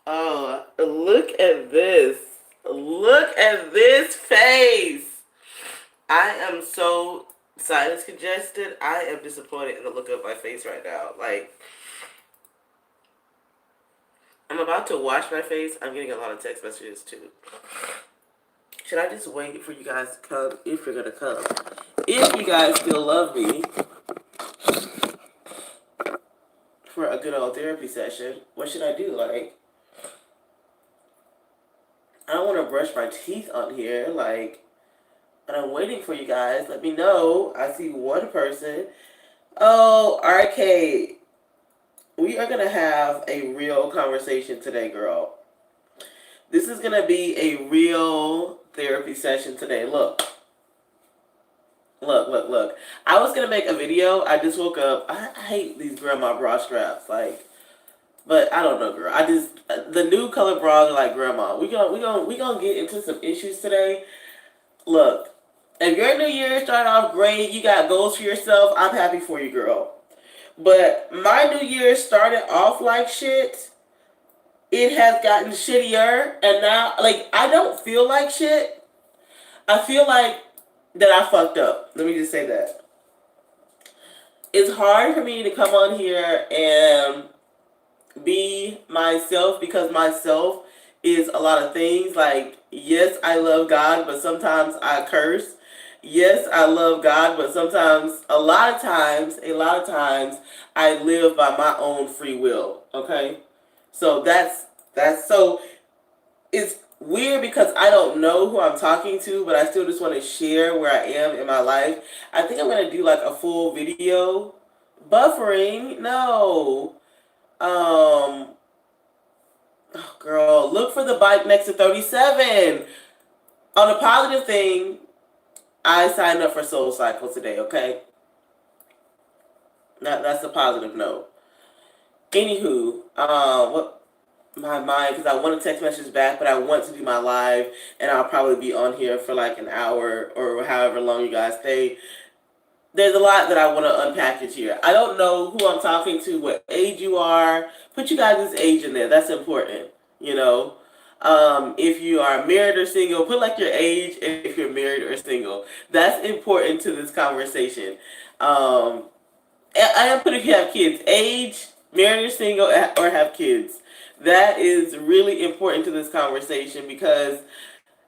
Oh, look at this. Look at this face. I am so sinus congested. I am disappointed in the look of my face right now. Like, I'm about to wash my face. I'm getting a lot of text messages too. Should I just wait for you guys to come if you're gonna come? If you guys still love me for a good old therapy session, what should I do? Like, I don't want to brush my teeth on here. Like, and I'm waiting for you guys. Let me know. I see one person. Oh, RK. We are going to have a real conversation today, girl. This is going to be a real therapy session today. Look. Look, look, look. I was going to make a video. I just woke up. I hate these grandma bra straps. Like, but I don't know, girl. I just, the new color bras are like grandma. We gonna get into some issues today. Look, if your new year started off great, you got goals for yourself, I'm happy for you, girl. But my new year started off like shit. It has gotten shittier, and now, like, I don't feel like shit. I feel like that I fucked up. Let me just say that. It's hard for me to come on here and be myself because myself is a lot of things. Like, yes, I love God, but sometimes I curse. Yes, I love God, but sometimes, a lot of times, I live by my own free will. Okay, so that's so it's weird because I don't know who I'm talking to, but I still just want to share where I am in my life. I think I'm gonna do like a full video. Buffering? No. Um, oh, girl, look for the bike next to 37. On a positive thing, I signed up for Soul Cycle today, okay? That's a positive note. Anywho, what my mind, because I want to text message back, but I want to do my live, and I'll probably be on here for like an hour or however long you guys stay. There's a lot that I want to unpackage here. I don't know who I'm talking to, what age you are. Put you guys' age in there. That's important, you know. If you are married or single, put like your age and if you're married or single. That's important to this conversation. I am putting if you have kids, age, married or single, or have kids. That is really important to this conversation because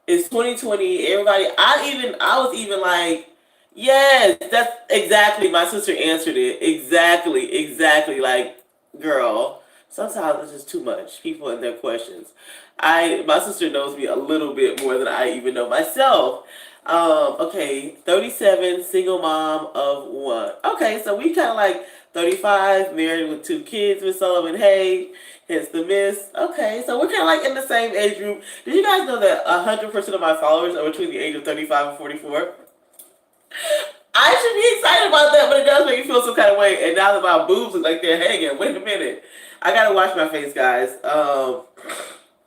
it's 2020. Everybody, I was even like, yes, that's exactly. My sister answered it exactly, exactly. Like, girl, sometimes it's just too much. People and their questions. My sister knows me a little bit more than I even know myself. Okay, 37, single mom of one. Okay, so we kind of like 35, married with two kids, Miss Sullivan. Hey, hence the miss. Okay, so we're kind of like in the same age group. Did you guys know that 100% of my followers are between the age of 35 and 44? I should be excited about that, but it does make me feel some kind of way. And now that my boobs look like they're hanging, wait a minute. I gotta wash my face, guys.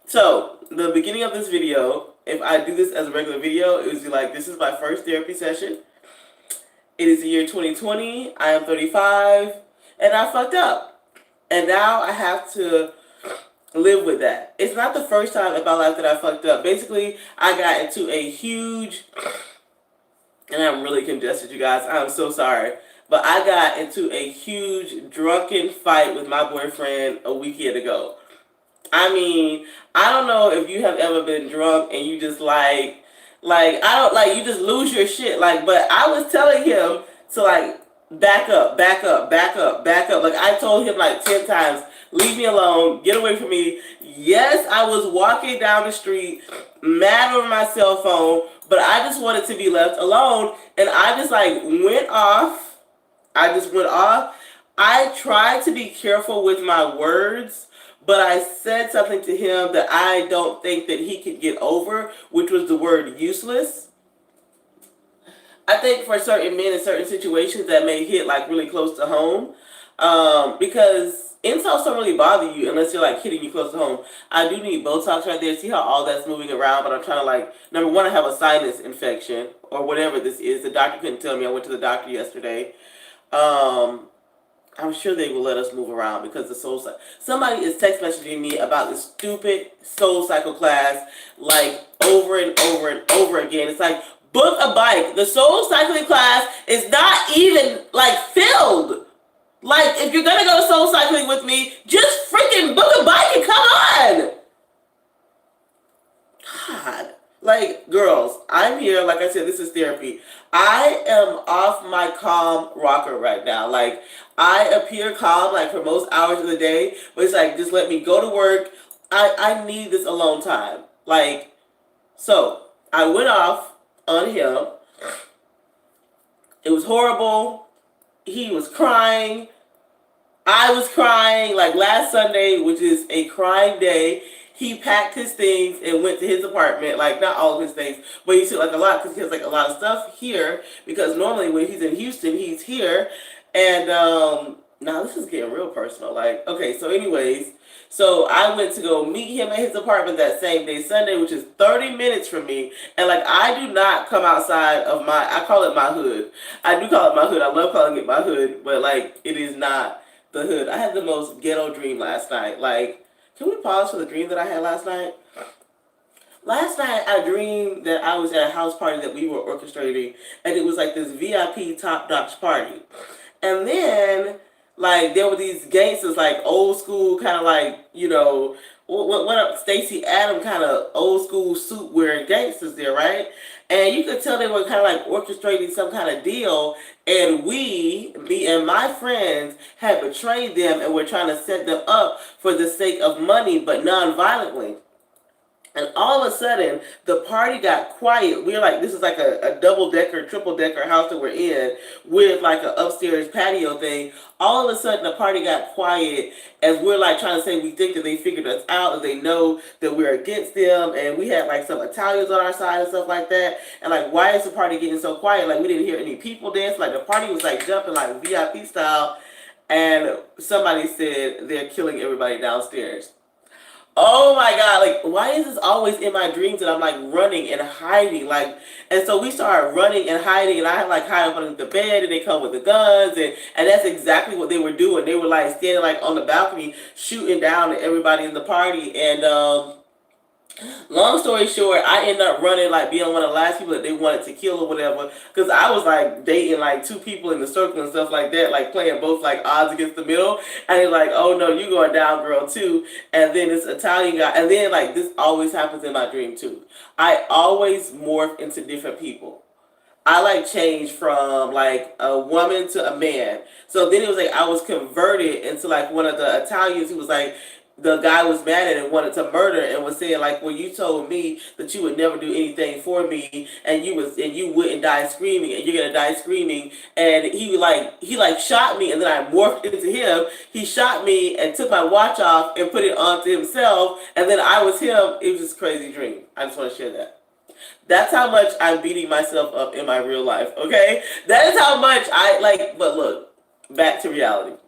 So, the beginning of this video, if I do this as a regular video, it would be like, this is my first therapy session. It is the year 2020. I am 35, and I fucked up. And now I have to live with that. It's not the first time in my life that I fucked up. Basically, I got into a huge, and I'm really congested, you guys. I'm so sorry. But I got into a huge drunken fight with my boyfriend a weekend ago. I mean, I don't know if you have ever been drunk and you just I don't like you just lose your shit. Like, but I was telling him to like back up, back up, back up, back up. Like I told him like 10 times, leave me alone, get away from me. Yes, I was walking down the street, mad over my cell phone, but I just wanted to be left alone, and I just like went off. I just went off. I tried to be careful with my words, but I said something to him that I don't think that he could get over, which was the word useless. I think for certain men in certain situations that may hit like really close to home, because insults don't really bother you unless you're like hitting you close to home. I do need Botox right there. See how all that's moving around, but I'm trying to like number one, I have a sinus infection or whatever this is. The doctor couldn't tell me. I went to the doctor yesterday. Um, I'm sure they will let us move around because the soul cycle. Somebody is text messaging me about this stupid soul cycle class, like over and over and over again. It's like, book a bike. The soul cycling class is not even like filled. Like, if you're gonna go soul cycling with me, just freaking book a bike and come on. God. Like, girls, I'm here. Like I said, this is therapy. I am off my calm rocker right now. Like, I appear calm, like, for most hours of the day. But it's like, just let me go to work. I need this alone time. Like, so, I went off on him. It was horrible. He was crying. I was crying. Like, last Sunday, which is a crying day, he packed his things and went to his apartment. Like, not all of his things, but he took like a lot because he has like a lot of stuff here. Because normally when he's in Houston, he's here. And now this is getting real personal. Like, okay, so anyways, so I went to go meet him at his apartment that same day, Sunday, which is 30 minutes from me. And like, I do not come outside of I call it my hood. I do call it my hood. I love calling it my hood, but like, it is not the hood. I had the most ghetto dream last night. Like, can we pause for the dream that I had last night? Last night, I dreamed that I was at a house party that we were orchestrating, and it was like this VIP top-notch party. And then, like, there were these gangsters, like, old school, kind of like, you know, what up, Stacey Adam kind of old school suit wearing gangsters there, right? And you could tell they were kind of like orchestrating some kind of deal, and me and my friends had betrayed them and were trying to set them up for the sake of money, but non-violently. And all of a sudden, the party got quiet. We were like, this is like a double-decker, triple-decker house that we're in with like an upstairs patio thing. All of a sudden, the party got quiet as we're like trying to say we think that they figured us out, that they know that we're against them. And we had like some Italians on our side and stuff like that. And like, why is the party getting so quiet? Like, we didn't hear any people dance. Like, the party was like jumping like VIP style. And somebody said they're killing everybody downstairs. Oh my God, like, why is this always in my dreams that I'm like running and hiding? Like, and so we started running and hiding, and I had like hide up under the bed, and they come with the guns, and that's exactly what they were doing. They were like standing like on the balcony shooting down at everybody in the party. And long story short, I ended up running, like being one of the last people that they wanted to kill or whatever, because I was like dating like two people in the circle and stuff like that, like playing both like odds against the middle. And they're like, oh no, you going down, girl, too. And then this Italian guy, and then like this always happens in my dream too. I always morph into different people. I like changed from like a woman to a man. So then it was like I was converted into like one of the Italians who was like, the guy was mad at and wanted to murder and was saying like, well, you told me that you would never do anything for me, and you wouldn't die screaming, and you're gonna die screaming. And he like shot me, and then I morphed into him. He shot me and took my watch off and put it onto himself, and then I was him. It was just a crazy dream. I just want to share that. That's how much I'm beating myself up in my real life, okay? That is how much I like, but look, back to reality.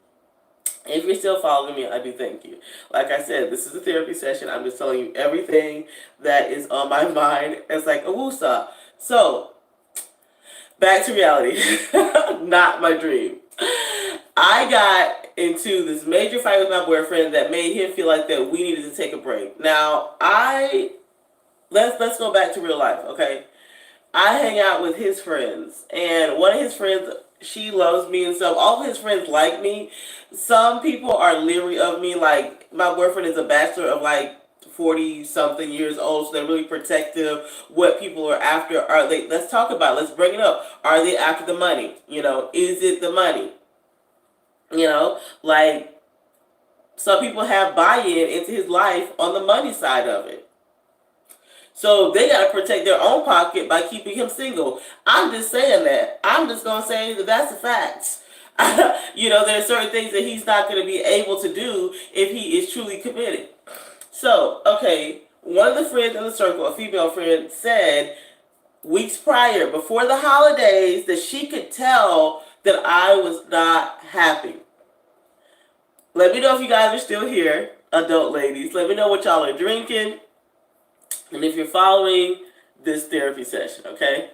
If you're still following me, I do thank you. Like I said, this is a therapy session. I'm just telling you everything that is on my mind. It's like a woosah. So, back to reality. Not my dream. I got into this major fight with my boyfriend that made him feel like that we needed to take a break. Now, let's go back to real life, okay? I hang out with his friends, and one of his friends, she loves me and stuff. All of his friends like me. Some people are leery of me. Like, my boyfriend is a bachelor of like 40 something years old, so they're really protective. What people are after, are they, let's talk about it. Let's bring it up. Are they after the money? You know, is it the money? You know, like, some people have buy-in into his life on the money side of it. So they got to protect their own pocket by keeping him single. I'm just saying that. I'm just going to say that that's a fact. You know, there are certain things that he's not going to be able to do if he is truly committed. So, okay, one of the friends in the circle, a female friend, said weeks prior, before the holidays, that she could tell that I was not happy. Let me know if you guys are still here, adult ladies. Let me know what y'all are drinking. And if you're following this therapy session, okay?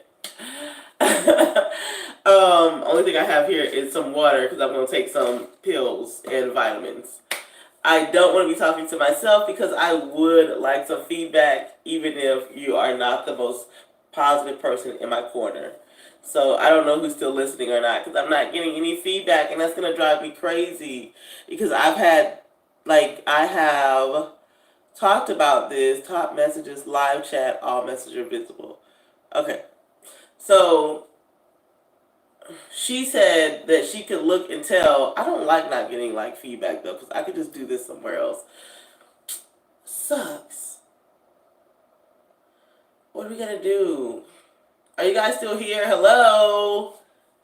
Only thing I have here is some water because I'm going to take some pills and vitamins. I don't want to be talking to myself because I would like some feedback, even if you are not the most positive person in my corner. So I don't know who's still listening or not because I'm not getting any feedback, and that's going to drive me crazy because I have talked about this. Top messages, live chat, all messages are visible. Okay. So she said that she could look and tell. I don't like not getting like feedback though, because I could just do this somewhere else. Sucks. What are we gonna do? Are you guys still here? Hello?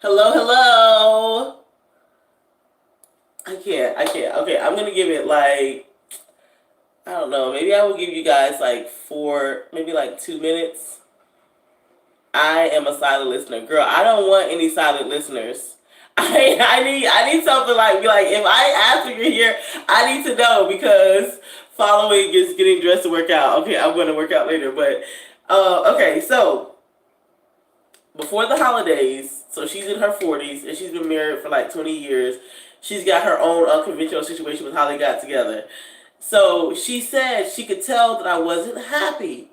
Hello, hello? I can't. Okay, I'm gonna give it like, I don't know, maybe I will give you guys like maybe like 2 minutes. I am a silent listener. Girl, I don't want any silent listeners. I need something like, be like, if I ask if you're here, I need to know because following is getting dressed to work out. Okay, I'm going to work out later. But, okay, so before the holidays, so she's in her 40s and she's been married for like 20 years. She's got her own unconventional situation with how they got together. So she said she could tell that I wasn't happy.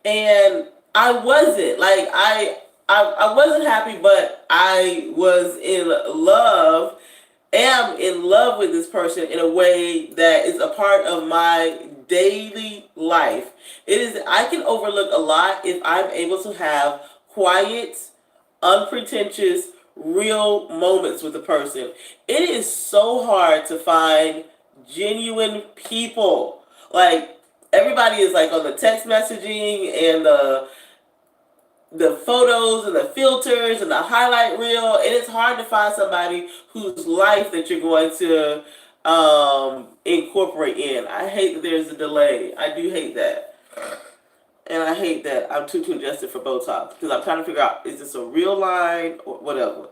And I wasn't. Like, I wasn't happy, but I was in love, am in love with this person in a way that is a part of my daily life. I can overlook a lot if I'm able to have quiet, unpretentious, real moments with a person. It is so hard to find genuine people. Like, everybody is like on the text messaging and the photos and the filters and the highlight reel, and it's hard to find somebody whose life that you're going to incorporate in. I hate that there's a delay. I do hate that. And I hate that I'm too congested for Botox because I'm trying to figure out, is this a real line or whatever.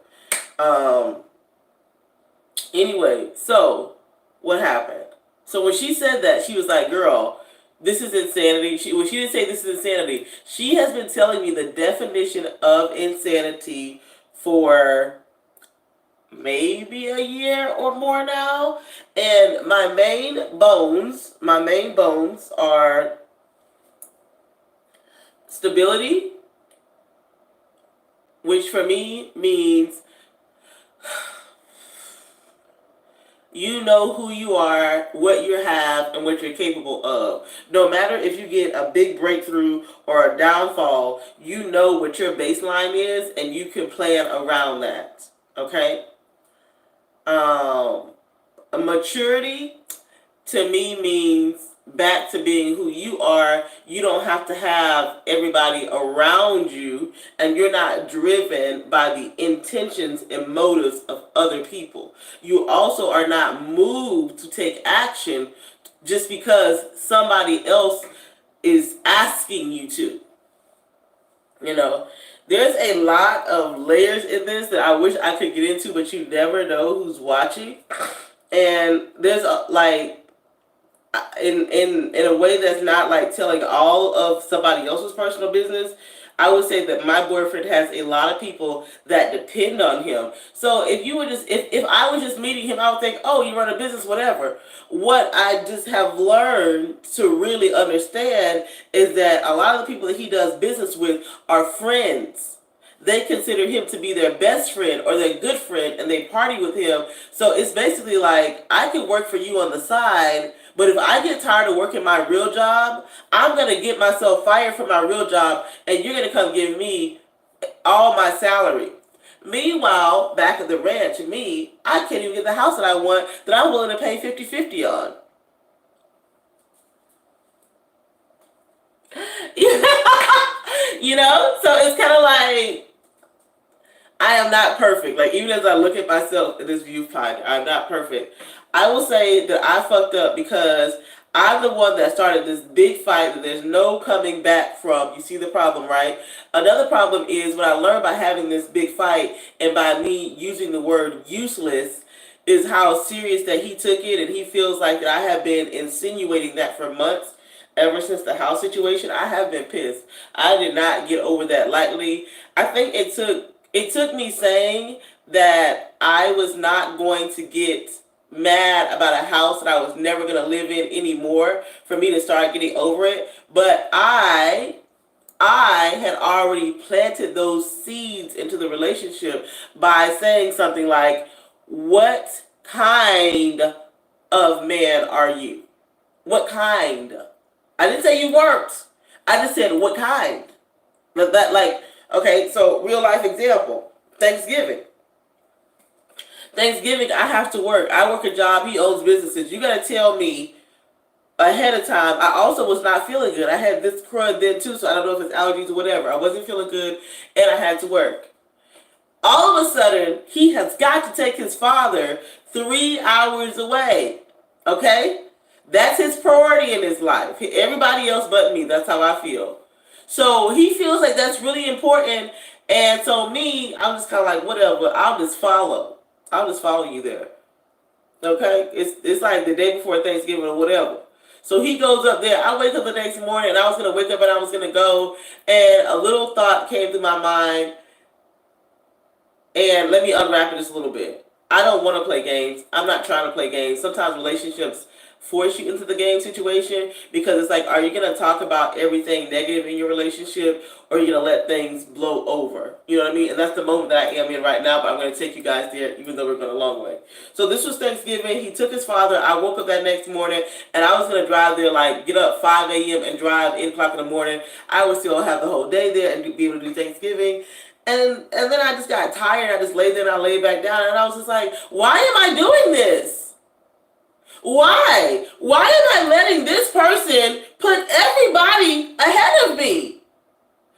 Anyway, so what happened? So when she said that, she was like, girl, this is insanity. She didn't say this is insanity. She has been telling me the definition of insanity for maybe a year or more now. And my main bones are stability, which for me means you know who you are, what you have, and what you're capable of. No matter if you get a big breakthrough or a downfall, you know what your baseline is, and you can plan around that. Okay? A maturity, to me, means back to being who you are. You don't have to have everybody around you, and you're not driven by the intentions and motives of other people. You also are not moved to take action just because somebody else is asking you to. You know, there's a lot of layers in this that I wish I could get into, but you never know who's watching. And there's in a way that's not like telling all of somebody else's personal business, I would say that my boyfriend has a lot of people that depend on him. So if I was just meeting him, I would think, oh, you run a business, whatever. What I just have learned to really understand is that a lot of the people that he does business with are friends. They consider him to be their best friend or their good friend, and they party with him. So it's basically like, I can work for you on the side, but if I get tired of working my real job, I'm going to get myself fired from my real job, and you're going to come give me all my salary. Meanwhile, back at the ranch, I can't even get the house that I want, that I'm willing to pay 50-50 on. You know? So it's kind of like, I am not perfect. Like, even as I look at myself in this viewfinder, I'm not perfect. I will say that I fucked up because I'm the one that started this big fight that there's no coming back from. You see the problem, right? Another problem is what I learned by having this big fight and by me using the word useless is how serious that he took it, and he feels like that I have been insinuating that for months. Ever since the house situation, I have been pissed. I did not get over that lightly. I think it took It took me saying that I was not going to get mad about a house that I was never going to live in anymore for me to start getting over it. But I had already planted those seeds into the relationship by saying something like, what kind of man are you? What kind? I didn't say you weren't. I just said, what kind? That like, okay, so real life example. Thanksgiving. Thanksgiving, I have to work. I work a job. He owns businesses. You got to tell me ahead of time. I also was not feeling good. I had this crud then too, so I don't know if it's allergies or whatever. I wasn't feeling good, and I had to work. All of a sudden, he has got to take his father 3 hours away. Okay? That's his priority in his life. Everybody else but me. That's how I feel. So he feels like that's really important. And so me, I'm just kind of like, whatever. I'll just follow. I'll just follow you there. Okay? It's like the day before Thanksgiving or whatever. So he goes up there. I wake up the next morning and I was going to wake up and I was going to go. And a little thought came through my mind. And let me unwrap it just a little bit. I don't want to play games. I'm not trying to play games. Sometimes relationships force you into the game situation because it's like, are you going to talk about everything negative in your relationship or are you going to let things blow over? You know what I mean? And that's the moment that I am in right now, but I'm going to take you guys there even though we're going a long way. So this was Thanksgiving. He took his father. I woke up that next morning and I was going to drive there, like get up 5 a.m. and drive 8 o'clock in the morning. I would still have the whole day there and be able to do Thanksgiving. And then I just got tired. I just laid there and I laid back down and I was just like, why am I doing this? Why? Why am I letting this person put everybody ahead of me?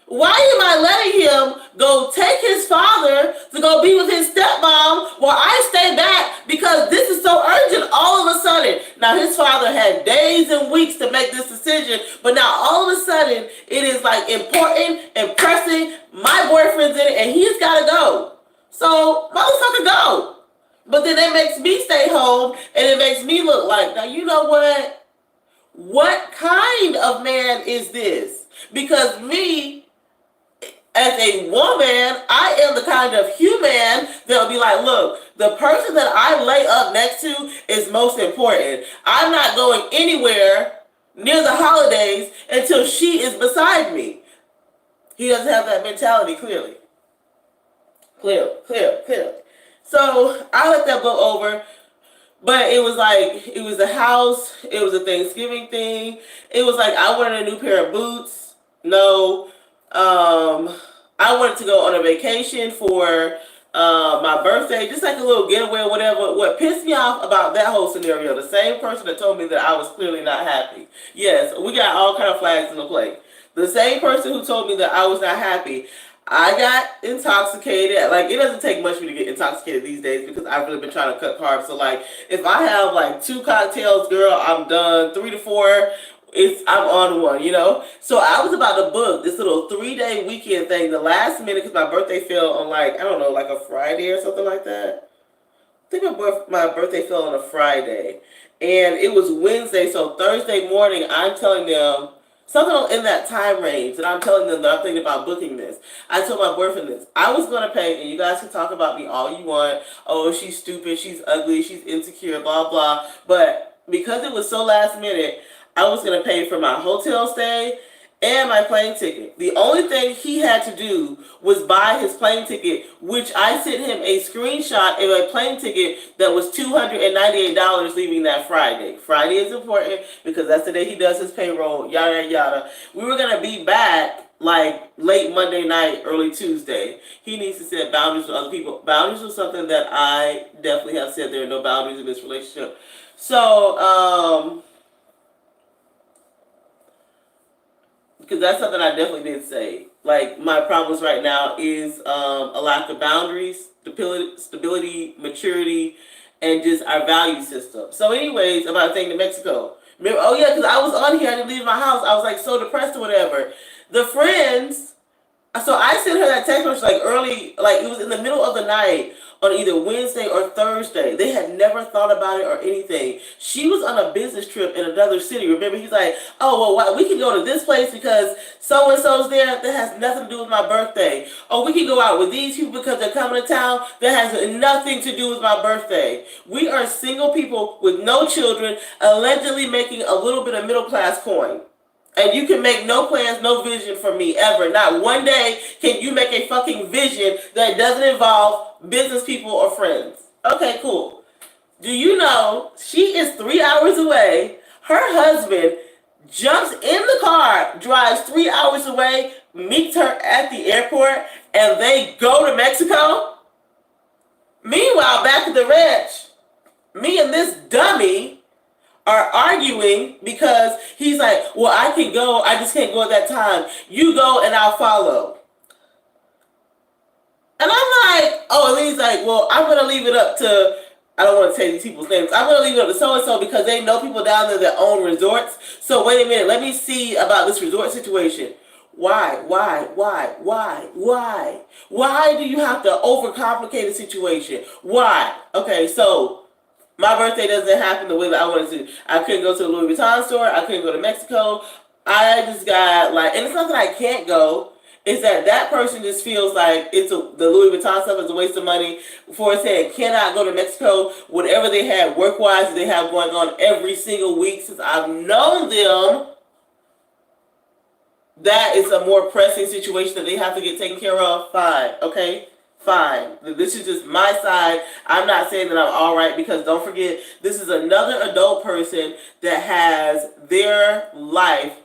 Why am I letting him go take his father to go be with his stepmom while I stay back because this is so urgent all of a sudden? Now his father had days and weeks to make this decision, but now all of a sudden it is like important and pressing. My boyfriend's in it and he's got to go. So motherfucker go. But then it makes me stay home and it makes me look like, now you know what? What kind of man is this? Because me, as a woman, I am the kind of human that'll be like, look, the person that I lay up next to is most important. I'm not going anywhere near the holidays until she is beside me. He doesn't have that mentality, clearly. Clear. So I let that blow over. But it was like, it was a house. It was a Thanksgiving thing. It was like, I wanted a new pair of boots. No. I wanted to go on a vacation for my birthday, just like a little getaway or whatever. What pissed me off about that whole scenario, the same person that told me that I was clearly not happy. Yes, we got all kind of flags in the play. The same person who told me that I was not happy, I got intoxicated. Like, it doesn't take much for me to get intoxicated these days because I've really been trying to cut carbs. So, like, if I have, like, 2 cocktails, girl, I'm done. 3 to 4, I'm on one, you know? So, I was about to book this little 3-day weekend thing the last minute because my birthday fell on, like, I don't know, like a Friday or something like that. I think my birthday fell on a Friday. And it was Wednesday, so Thursday morning, I'm telling them, something in that time range, and I'm telling them that I'm thinking about booking this. I told my boyfriend this. I was going to pay, and you guys can talk about me all you want. Oh, she's stupid, she's ugly, she's insecure, blah, blah. But because it was so last minute, I was going to pay for my hotel stay and my plane ticket. The only thing he had to do was buy his plane ticket, which I sent him a screenshot of a plane ticket that was $298 leaving that Friday. Friday is important because that's the day he does his payroll, yada, yada. We were going to be back like late Monday night, early Tuesday. He needs to set boundaries with other people. Boundaries was something that I definitely have said there are no boundaries in this relationship. So, because that's something I definitely did say. Like, my problems right now is a lack of boundaries, stability, maturity, and just our value system. So anyways, about thing to Mexico. Remember, oh yeah, because I was on here, I didn't leave my house. I was like so depressed or whatever. The friends, so I sent her that text message like early, like it was in the middle of the night on either Wednesday or Thursday. They had never thought about it or anything. She was on a business trip in another city. Remember, he's like, oh, well, we can go to this place because so-and-so's there. That has nothing to do with my birthday. Or we can go out with these people because they're coming to town. That has nothing to do with my birthday. We are single people with no children, allegedly making a little bit of middle-class coin. And you can make no plans, no vision for me ever. Not one day can you make a fucking vision that doesn't involve business people or friends. Okay, cool. Do you know she is 3 hours away? Her husband jumps in the car, drives 3 hours away, meets her at the airport, and they go to Mexico? Meanwhile, back at the ranch, me and this dummy are arguing because he's like, well, I can go, I just can't go at that time. You go and I'll follow. And I'm like, oh, and he's like, well, I'm going to leave it up to, I don't want to say these people's names. I'm going to leave it up to so-and-so because they know people down there that own resorts. So wait a minute, let me see about this resort situation. Why do you have to overcomplicate a situation? Why? Okay, so my birthday doesn't happen the way that I wanted to. I couldn't go to the Louis Vuitton store. I couldn't go to Mexico. I just got like, and it's not that I can't go. It's that person just feels like the Louis Vuitton stuff is a waste of money. For saying cannot go to Mexico, whatever they had work-wise, they have going on every single week since I've known them. That is a more pressing situation that they have to get taken care of. Fine, okay? Fine. This is just my side. I'm not saying that I'm all right because don't forget, this is another adult person that has their life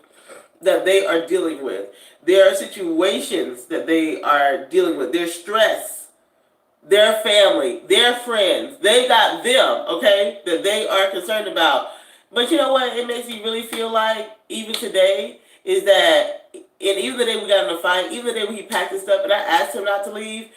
that they are dealing with. There are situations that they are dealing with. Their stress, their family, their friends. They got them, okay, that they are concerned about. But you know what? It makes me really feel like, even today, is that, and even the day we got in a fight, even the day when he packed his stuff and I asked him not to leave,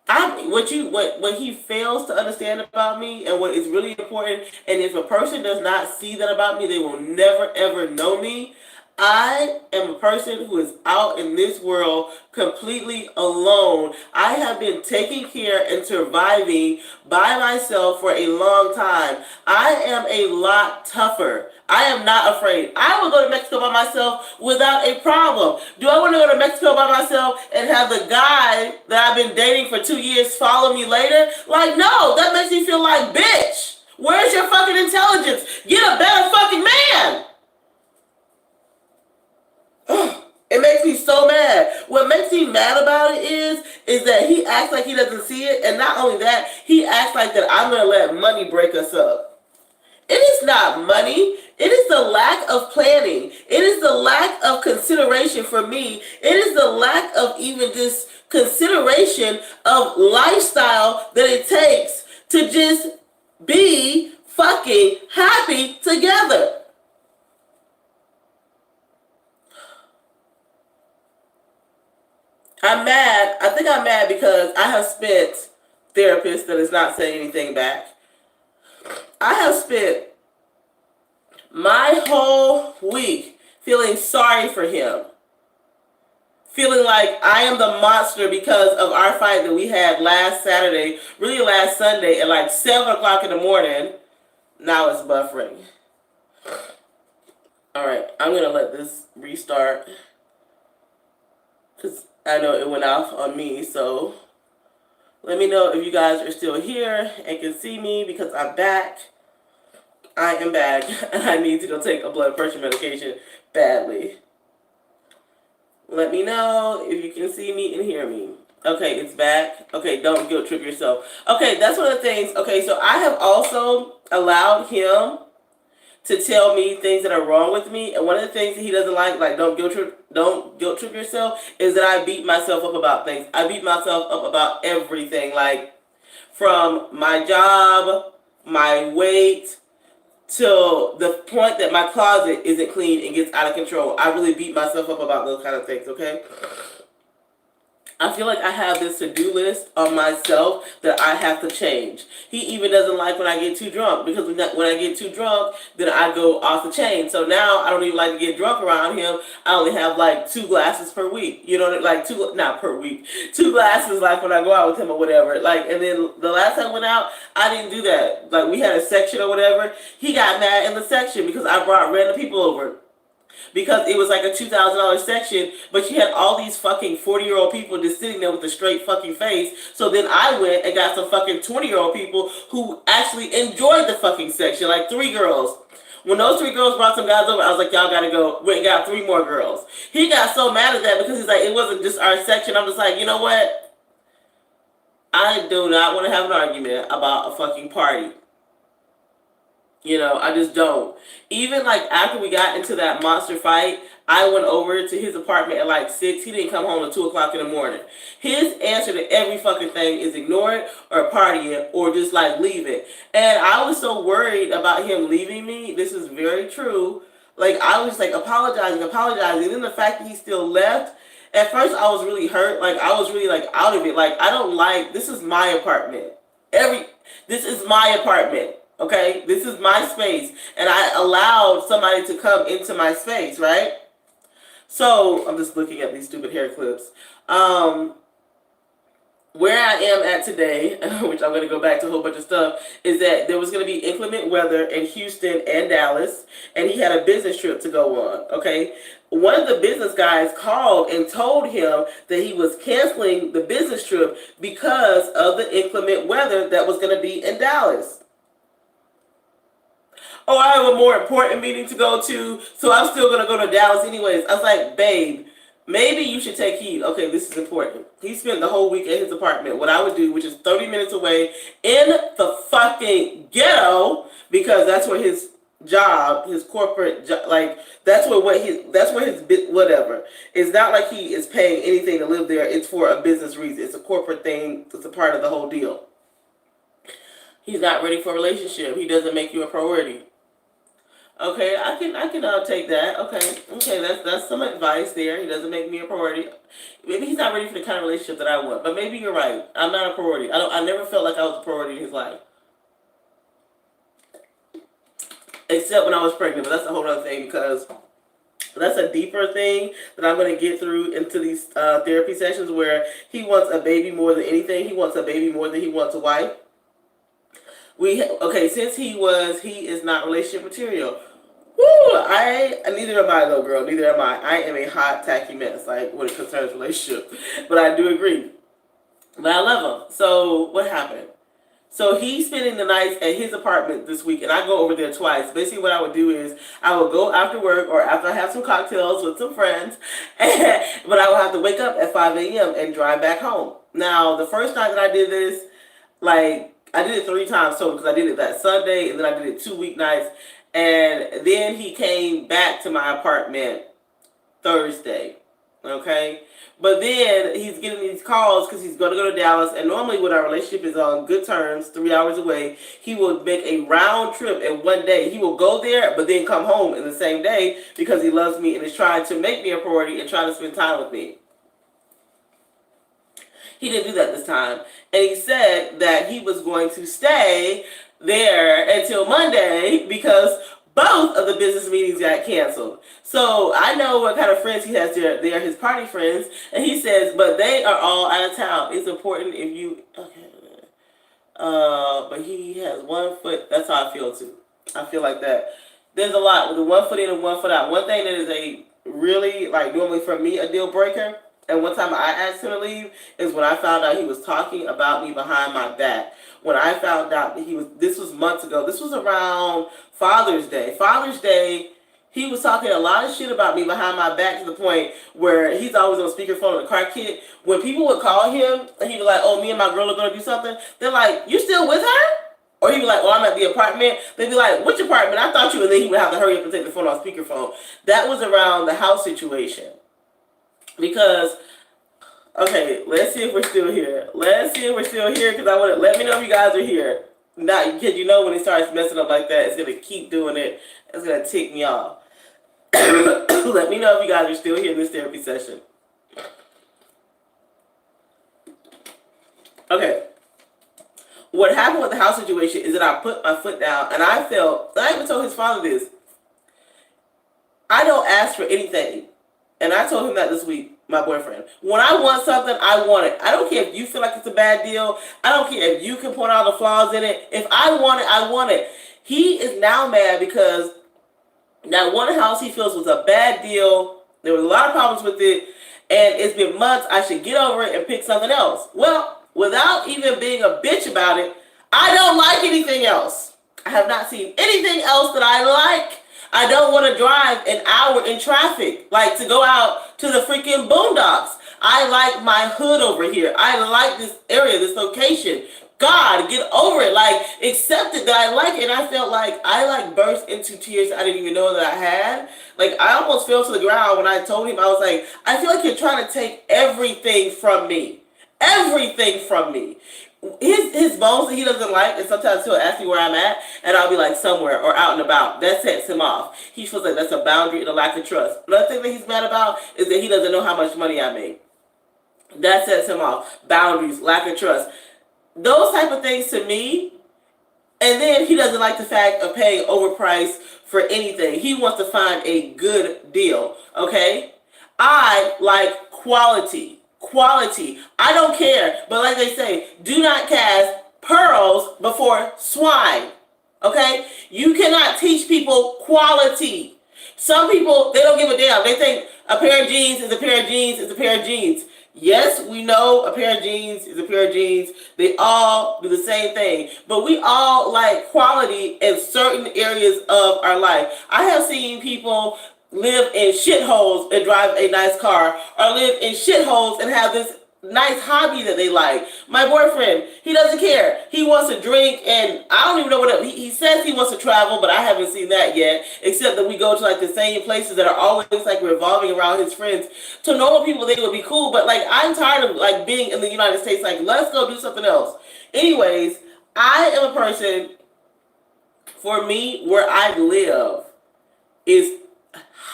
what he fails to understand about me and what is really important, and if a person does not see that about me, they will never ever know me. I am a person who is out in this world completely alone. I have been taking care and surviving by myself for a long time. I am a lot tougher. I am not afraid. I will go to Mexico by myself without a problem. Do I want to go to Mexico by myself and have the guy that I've been dating for 2 years follow me later? Like, no, that makes me feel like, bitch, where's your fucking intelligence? Get a better fucking man. It makes me so mad. What makes me mad about it is that he acts like he doesn't see it, and not only that, he acts like that I'm gonna let money break us up. It is not money. It is the lack of planning. It is the lack of consideration for me. It is the lack of even just consideration of lifestyle that it takes to just be fucking happy together. I'm mad. I think I'm mad because I have spent, therapist that is not saying anything back, I have spent my whole week feeling sorry for him. Feeling like I am the monster because of our fight that we had last Saturday, really last Sunday at like 7 o'clock in the morning. Now it's buffering. Alright, I'm going to let this restart because I know it went off on me, so let me know if you guys are still here and can see me because I'm back. I am back and I need to go take a blood pressure medication badly. Let me know if you can see me and hear me. Okay, it's back. Okay, don't guilt trip yourself. Okay, that's one of the things. Okay, so I have also allowed him to tell me things that are wrong with me, and one of the things that he doesn't like don't guilt trip yourself, is that I beat myself up about things. I beat myself up about everything, like from my job, my weight, till the point that my closet isn't clean and gets out of control. I really beat myself up about those kind of things, okay? I feel like I have this to-do list on myself that I have to change. He even doesn't like when I get too drunk, because when I get too drunk, then I go off the chain. So now I don't even like to get drunk around him. I only have like 2 glasses per week. You know, like not per week, 2 glasses like when I go out with him or whatever. Like, and then the last time I went out, I didn't do that. Like, we had a section or whatever. He got mad in the section because I brought random people over, because it was like a $2,000 section, but you had all these fucking 40-year-old people just sitting there with a straight fucking face. So then I went and got some fucking 20-year-old people who actually enjoyed the fucking section, like 3 girls. When those 3 girls brought some guys over, I was like, y'all gotta go. Went and got 3 more girls. He got so mad at that because he's like, it wasn't just our section. I'm just like, you know what? I do not want to have an argument about a fucking party. You know, I just don't. Even like after we got into that monster fight, I went over to his apartment at like 6. He didn't come home at 2 o'clock in the morning. His answer to every fucking thing is ignore it or party it or just like leave it. And I was so worried about him leaving me. This is very true. Like, I was like apologizing. And then the fact that he still left, at first I was really hurt. Like, I was really like out of it. Like, I don't like, this is my apartment. This is my apartment. Okay, this is my space, and I allowed somebody to come into my space, right? So I'm just looking at these stupid hair clips. Where I am at today, which I'm going to go back to a whole bunch of stuff, is that there was going to be inclement weather in Houston and Dallas, and he had a business trip to go on, okay? One of the business guys called and told him that he was canceling the business trip because of the inclement weather that was going to be in Dallas. Oh, I have a more important meeting to go to, so I'm still going to go to Dallas anyways. I was like, babe, maybe you should take heed. Okay, this is important. He spent the whole week at his apartment. What I would do, which is 30 minutes away in the fucking ghetto, because that's where his job, his corporate job, like, that's where his whatever. It's not like he is paying anything to live there. It's for a business reason. It's a corporate thing. It's a part of the whole deal. He's not ready for a relationship. He doesn't make you a priority. Okay, I can take that. Okay, that's some advice there. He doesn't make me a priority. Maybe he's not ready for the kind of relationship that I want. But maybe you're right. I'm not a priority. I never felt like I was a priority in his life, except when I was pregnant. But that's a whole other thing, because that's a deeper thing that I'm going to get through into these therapy sessions, where he wants a baby more than anything. He wants a baby more than he wants a wife. Since he is not relationship material. Woo! Neither am I though, girl. Neither am I. I am a hot, tacky mess, like, when it concerns relationship. But I do agree. But I love him. So what happened? So he's spending the night at his apartment this week, and I go over there twice. Basically, what I would do is I would go after work or after I have some cocktails with some friends, but I would have to wake up at 5 a.m. and drive back home. Now, the first night that I did this, like, I did it 3 times total, because I did it that Sunday, and then I did it 2 weeknights, and then he came back to my apartment Thursday, okay? But then he's getting these calls because he's going to go to Dallas, and normally when our relationship is on good terms, 3 hours away, he will make a round trip in one day. He will go there, but then come home in the same day, because he loves me and is trying to make me a priority and trying to spend time with me. He didn't do that this time. And he said that he was going to stay there until Monday because both of the business meetings got canceled. So I know what kind of friends he has there. They are his party friends. And he says, but they are all out of town. It's important if you... Okay. But he has 1 foot. That's how I feel too. I feel like that. There's a lot with the 1 foot in and 1 foot out. One thing that is a really, like, normally for me, a deal breaker, and one time I asked him to leave, is when I found out he was talking about me behind my back. When I found out that this was months ago. This was around Father's Day. Father's Day, he was talking a lot of shit about me behind my back, to the point where he's always on speakerphone in the car kit. When people would call him, and he'd be like, oh, me and my girl are going to do something, they're like, you still with her? Or he'd be like, oh, I'm at the apartment. They'd be like, which apartment? I thought you, and then he would have to hurry up and take the phone off speakerphone. That was around the house situation. Because, okay, let's see if we're still here. Because I want to, let me know if you guys are here. Not, because you know when it starts messing up like that, it's going to keep doing it. It's going to tick me off. Let me know if you guys are still here in this therapy session. Okay. What happened with the house situation is that I put my foot down and I even told his father this. I don't ask for anything. And I told him that this week, my boyfriend. When I want something, I want it. I don't care if you feel like it's a bad deal. I don't care if you can point out the flaws in it. If I want it, I want it. He is now mad because that one house he feels was a bad deal. There was a lot of problems with it. And it's been months. I should get over it and pick something else. Well, without even being a bitch about it, I don't like anything else. I have not seen anything else that I like. I don't want to drive an hour in traffic, like to go out to the freaking boondocks. I like my hood over here. I like this area, this location. God, get over it. Like, accept it that I like it. And I felt like I burst into tears I didn't even know that I had. Like, I almost fell to the ground when I told him. I was like, I feel like you're trying to take everything from me. Everything from me. His bones that he doesn't like, and sometimes he'll ask me where I'm at, and I'll be like somewhere or out and about. That sets him off. He feels like that's a boundary and a lack of trust. Another thing that he's mad about is that he doesn't know how much money I make. That sets him off. Boundaries, lack of trust. Those type of things to me. And then he doesn't like the fact of paying overpriced for anything. He wants to find a good deal. Okay? I like quality. Quality. I don't care. But like they say, do not cast pearls before swine. Okay? You cannot teach people quality. Some people, they don't give a damn. They think a pair of jeans is a pair of jeans is a pair of jeans. Yes, we know a pair of jeans is a pair of jeans. They all do the same thing. But we all like quality in certain areas of our life. I have seen people live in shitholes and drive a nice car, or live in shitholes and have this nice hobby that they like. My boyfriend, he doesn't care. He wants to drink, and I don't even know what he says he wants to travel, but I haven't seen that yet, except that we go to like the same places that are always like revolving around his friends. To normal people, they would be cool, but like I'm tired of like being in the United States. Like, let's go do something else. Anyways, I am a person, for me, where I live is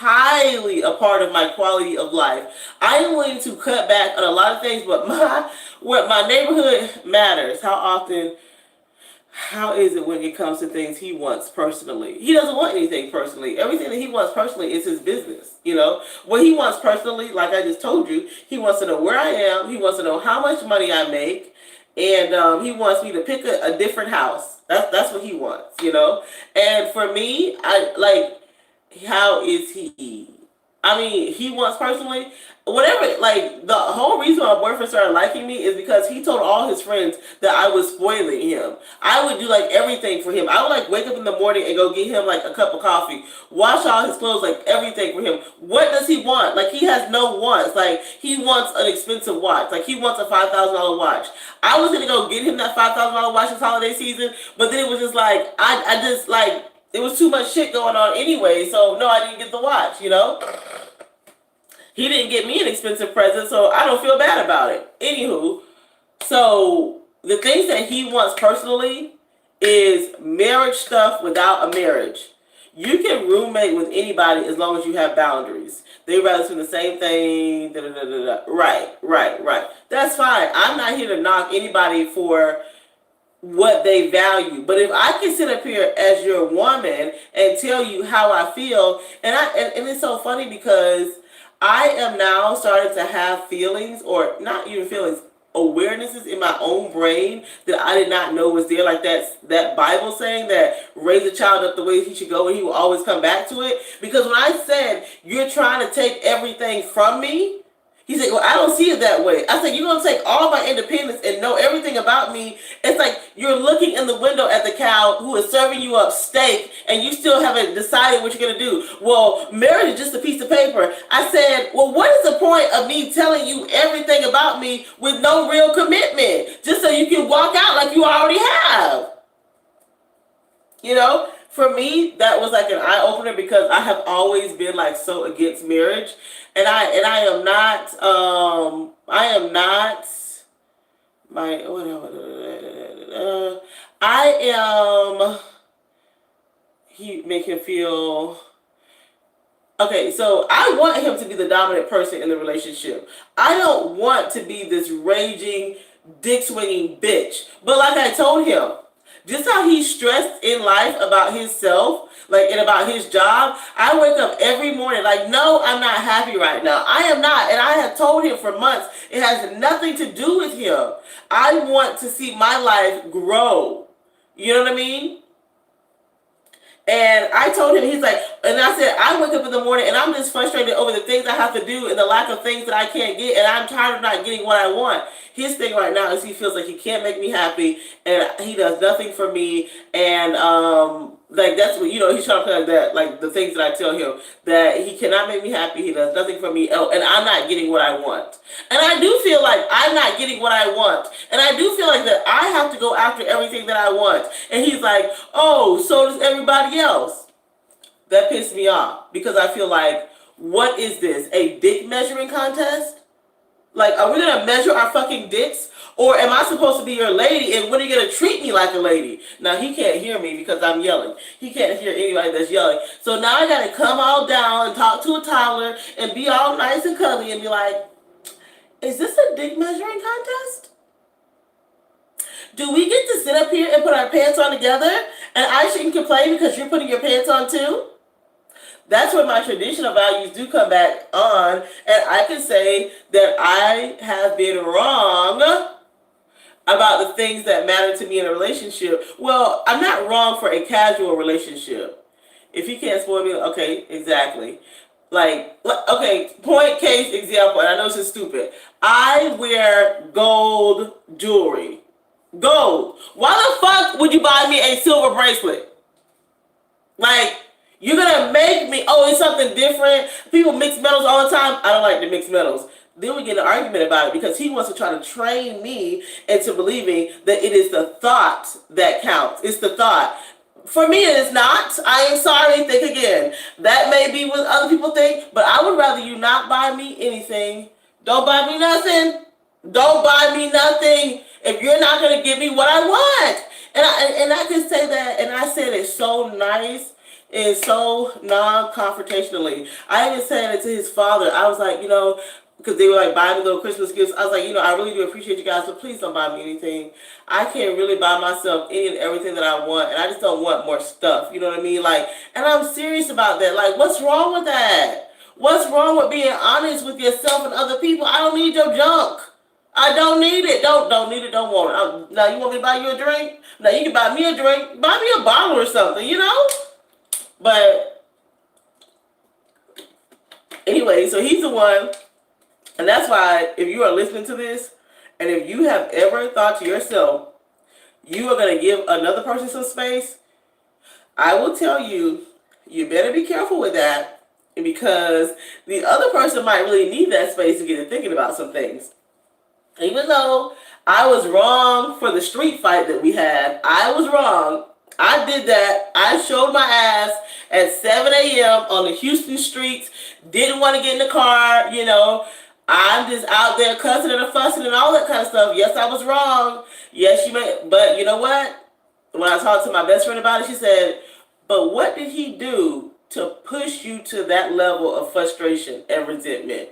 highly a part of my quality of life. I am willing to cut back on a lot of things, but my neighborhood matters. How is it when it comes to things he wants personally? He doesn't want anything personally. Everything that he wants personally is his business. You know, what he wants personally, like I just told you, he wants to know where I am. He wants to know how much money I make. And he wants me to pick a different house. That's what he wants, you know. And for me, I like, how is he? I mean, he wants personally, whatever, like, the whole reason my boyfriend started liking me is because he told all his friends that I was spoiling him. I would do, like, everything for him. I would, like, wake up in the morning and go get him, like, a cup of coffee, wash all his clothes, like, everything for him. What does he want? Like, he has no wants. Like, he wants an expensive watch. Like, he wants a $5,000 watch. I was going to go get him that $5,000 watch this holiday season, but then it was just, like, I just, like, it was too much shit going on anyway, so no, I didn't get the watch, you know? He didn't get me an expensive present, so I don't feel bad about it. Anywho, so the things that he wants personally is marriage stuff without a marriage. You can roommate with anybody as long as you have boundaries. They rather do the same thing. Da, da, da, da, da. Right. That's fine. I'm not here to knock anybody for what they value. But if I can sit up here as your woman and tell you how I feel, and it's so funny because I am now starting to have feelings, or not even feelings, awarenesses in my own brain that I did not know was there. Like that Bible saying that raise a child up the way he should go and he will always come back to it. Because when I said you're trying to take everything from me, he said, well, I don't see it that way. I said, you're going to take all my independence and know everything about me. It's like you're looking in the window at the cow who is serving you up steak and you still haven't decided what you're going to do. Well, marriage is just a piece of paper. I said, well, what is the point of me telling you everything about me with no real commitment? Just so you can walk out like you already have. You know? For me, that was like an eye-opener because I have always been like so against marriage. And I am not he make him feel okay, so I want him to be the dominant person in the relationship. I don't want to be this raging dick swinging bitch. But like I told him, just how he's stressed in life about himself, like, and about his job. I wake up every morning like, no, I'm not happy right now. I am not. And I have told him for months, it has nothing to do with him. I want to see my life grow. You know what I mean? And I told him, he's like, and I said, I wake up in the morning and I'm just frustrated over the things I have to do and the lack of things that I can't get. And I'm tired of not getting what I want. His thing right now is he feels like he can't make me happy and he does nothing for me. And, like, that's what, you know, he's trying to play like that, like the things that I tell him, that he cannot make me happy. He does nothing for me. Oh, and I'm not getting what I want. And I do feel like I'm not getting what I want. And I do feel like that I have to go after everything that I want. And he's like, oh, so does everybody else. That pissed me off because I feel like, what is this? A dick measuring contest? Like, are we going to measure our fucking dicks? Or am I supposed to be your lady and when are you going to treat me like a lady? Now, he can't hear me because I'm yelling. He can't hear anybody that's yelling. So now I got to come all down and talk to a toddler and be all nice and cuddly and be like, is this a dick measuring contest? Do we get to sit up here and put our pants on together and I shouldn't complain because you're putting your pants on too? That's where my traditional values do come back on, and I can say that I have been wrong about the things that matter to me in a relationship. Well, I'm not wrong for a casual relationship. If he can't spoil me, okay, exactly. Like, okay, point, case, example, and I know this is stupid. I wear gold jewelry. Gold. Why the fuck would you buy me a silver bracelet? Like, you're gonna make me, oh, it's something different. People mix metals all the time. I don't like to mix metals. Then we get an argument about it because he wants to try to train me into believing that it is the thought that counts. It's the thought. For me, it is not. I am sorry, think again. That may be what other people think, but I would rather you not buy me anything. Don't buy me nothing. Don't buy me nothing if you're not gonna give me what I want. And I can say that, and I said it so nice. And so non-confrontationally. I even said it to his father. I was like, you know, because they were like buying me little Christmas gifts. I was like, you know, I really do appreciate you guys, but please don't buy me anything. I can't really buy myself any and everything that I want, and I just don't want more stuff. You know what I mean? Like, and I'm serious about that. Like, what's wrong with that? What's wrong with being honest with yourself and other people? I don't need your junk. I don't need it. Don't need it. Don't want it. Now, you want me to buy you a drink? Now, you can buy me a drink. Buy me a bottle or something, you know? But anyway, so he's the one, and that's why if you are listening to this, and if you have ever thought to yourself, you are going to give another person some space, I will tell you, you better be careful with that, because the other person might really need that space to get to thinking about some things. Even though I was wrong for the street fight that we had, I was wrong. I did that. I showed my ass at 7 a.m. on the Houston streets. Didn't want to get in the car, you know. I'm just out there cussing and fussing and all that kind of stuff. Yes, I was wrong. Yes, you may. But you know what? When I talked to my best friend about it, she said, but what did he do to push you to that level of frustration and resentment?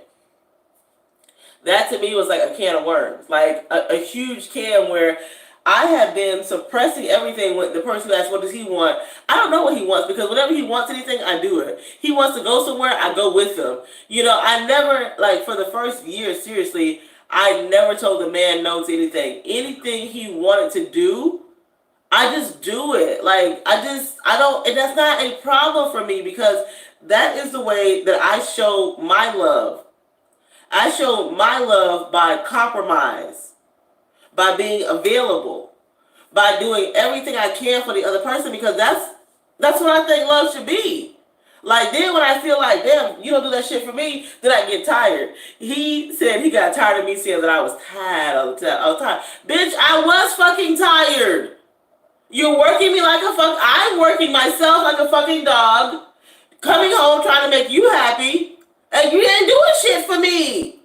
That to me was like a can of worms. Like a huge can where I have been suppressing everything with the person who asks, what does he want? I don't know what he wants, because whenever he wants anything, I do it. He wants to go somewhere, I go with him. You know, I never, like, for the first year, seriously, I never told the man no to anything. Anything he wanted to do, I just do it. Like, I don't, and that's not a problem for me, because that is the way that I show my love. I show my love by compromise, by being available, by doing everything I can for the other person, because that's what I think love should be. Like, then when I feel like, damn, you don't do that shit for me, then I get tired. He said he got tired of me saying that I was tired all the time. Bitch, I was fucking tired. You're working me like I'm working myself like a fucking dog, coming home trying to make you happy, and you ain't doing shit for me.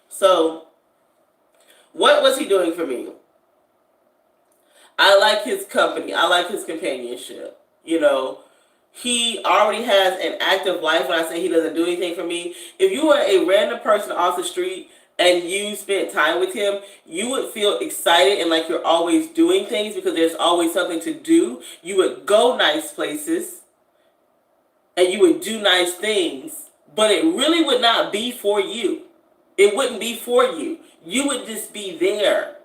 So, what was he doing for me? I like his company. I like his companionship. You know, he already has an active life. When I say he doesn't do anything for me, if you were a random person off the street and you spent time with him, you would feel excited and like you're always doing things because there's always something to do. You would go nice places and you would do nice things, but it really would not be for you. It wouldn't be for you. You would just be there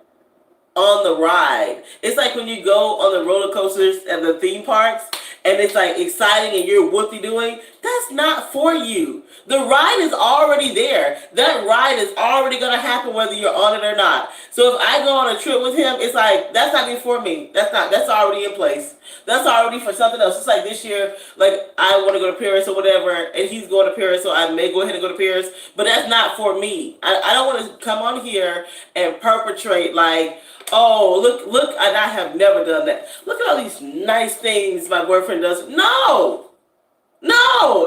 on the ride. It's like when you go on the roller coasters at the theme parks and it's like exciting and you're whoopty doing. That's not for you. The ride is already there. That ride is already gonna happen whether you're on it or not. So if I go on a trip with him, it's like that's not even for me. That's already in place. That's already for something else. It's like this year, like I want to go to Paris or whatever, and he's going to Paris, so I may go ahead and go to Paris, but that's not for me. I don't want to come on here and perpetrate like, oh, look, and I have never done that. Look at all these nice things my boyfriend does. No,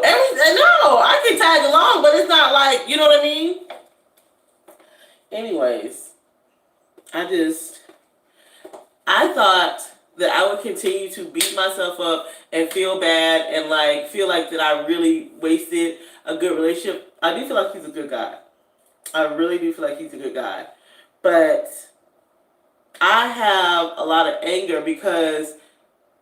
I can tag along, but it's not like, you know what I mean? Anyways, I thought that I would continue to beat myself up and feel bad and like feel like that I really wasted a good relationship. I do feel like he's a good guy. I really do feel like he's a good guy. But I have a lot of anger because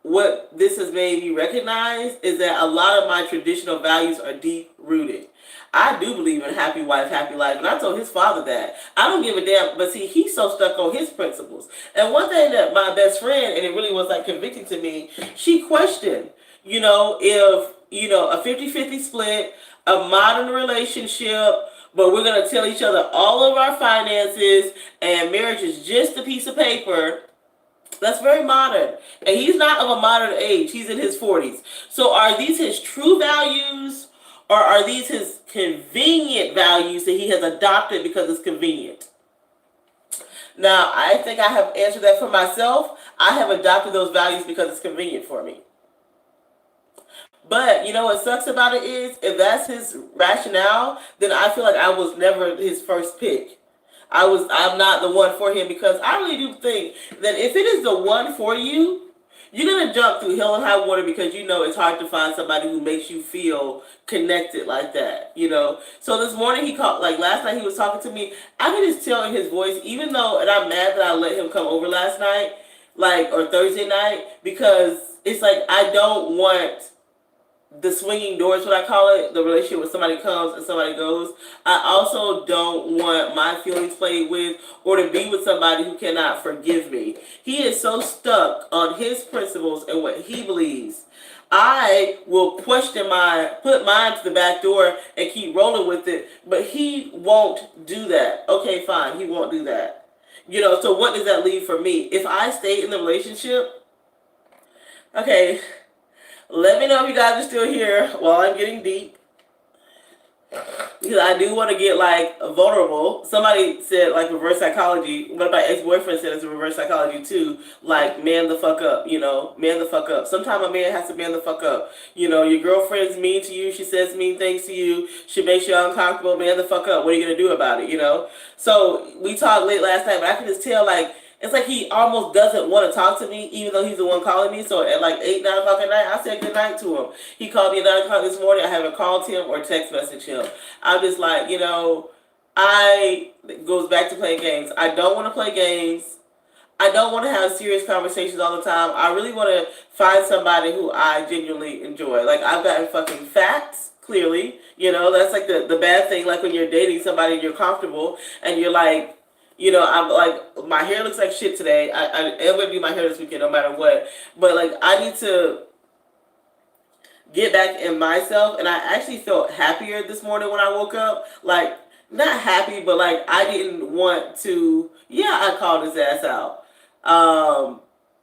what this has made me recognize is that a lot of my traditional values are deep rooted. I do believe in happy wife, happy life, and I told his father that. I don't give a damn, but see, he's so stuck on his principles. And one thing that my best friend, and it really was like convicting to me, she questioned, if, a 50-50 split, a modern relationship, but we're going to tell each other all of our finances, and marriage is just a piece of paper. That's very modern. And he's not of a modern age. He's in his 40s. So are these his true values, or are these his convenient values that he has adopted because it's convenient? Now, I think I have answered that for myself. I have adopted those values because it's convenient for me. But you know what sucks about it is, if that's his rationale, then I feel like I was never his first pick. I'm not the one for him, because I really do think that if it is the one for you, you're going to jump through hell and high water, because it's hard to find somebody who makes you feel connected like that, So this morning he called, like last night he was talking to me. I could just tell in his voice, even though, and I'm mad that I let him come over last night, or Thursday night, because it's like I don't want the swinging doors, what I call it, the relationship where somebody comes and somebody goes. I also don't want my feelings played with, or to be with somebody who cannot forgive me. He is so stuck on his principles and what he believes. I will put mine to the back door and keep rolling with it, but he won't do that. Okay, fine, he won't do that. So what does that leave for me? If I stay in the relationship, okay, let me know if you guys are still here while I'm getting deep, because I do want to get vulnerable. Somebody said reverse psychology. One of my ex-boyfriends said it's a reverse psychology too. Man the fuck up, man the fuck up. Sometimes a man has to man the fuck up. Your girlfriend's mean to you. She says mean things to you. She makes you uncomfortable. Man the fuck up. What are you gonna do about it? So we talked late last night, but I can just tell it's like he almost doesn't want to talk to me, even though he's the one calling me. So at 8, 9 o'clock at night, I said good night to him. He called me at 9 o'clock this morning. I haven't called him or text messaged him. I'm just like, it goes back to playing games. I don't want to play games. I don't want to have serious conversations all the time. I really want to find somebody who I genuinely enjoy. I've gotten fucking facts, clearly. That's the bad thing. When you're dating somebody and you're comfortable and you're I'm my hair looks like shit today. I am going to do my hair this weekend no matter what. But I need to get back in myself. And I actually felt happier this morning when I woke up. Not happy, but I didn't want to, I called his ass out.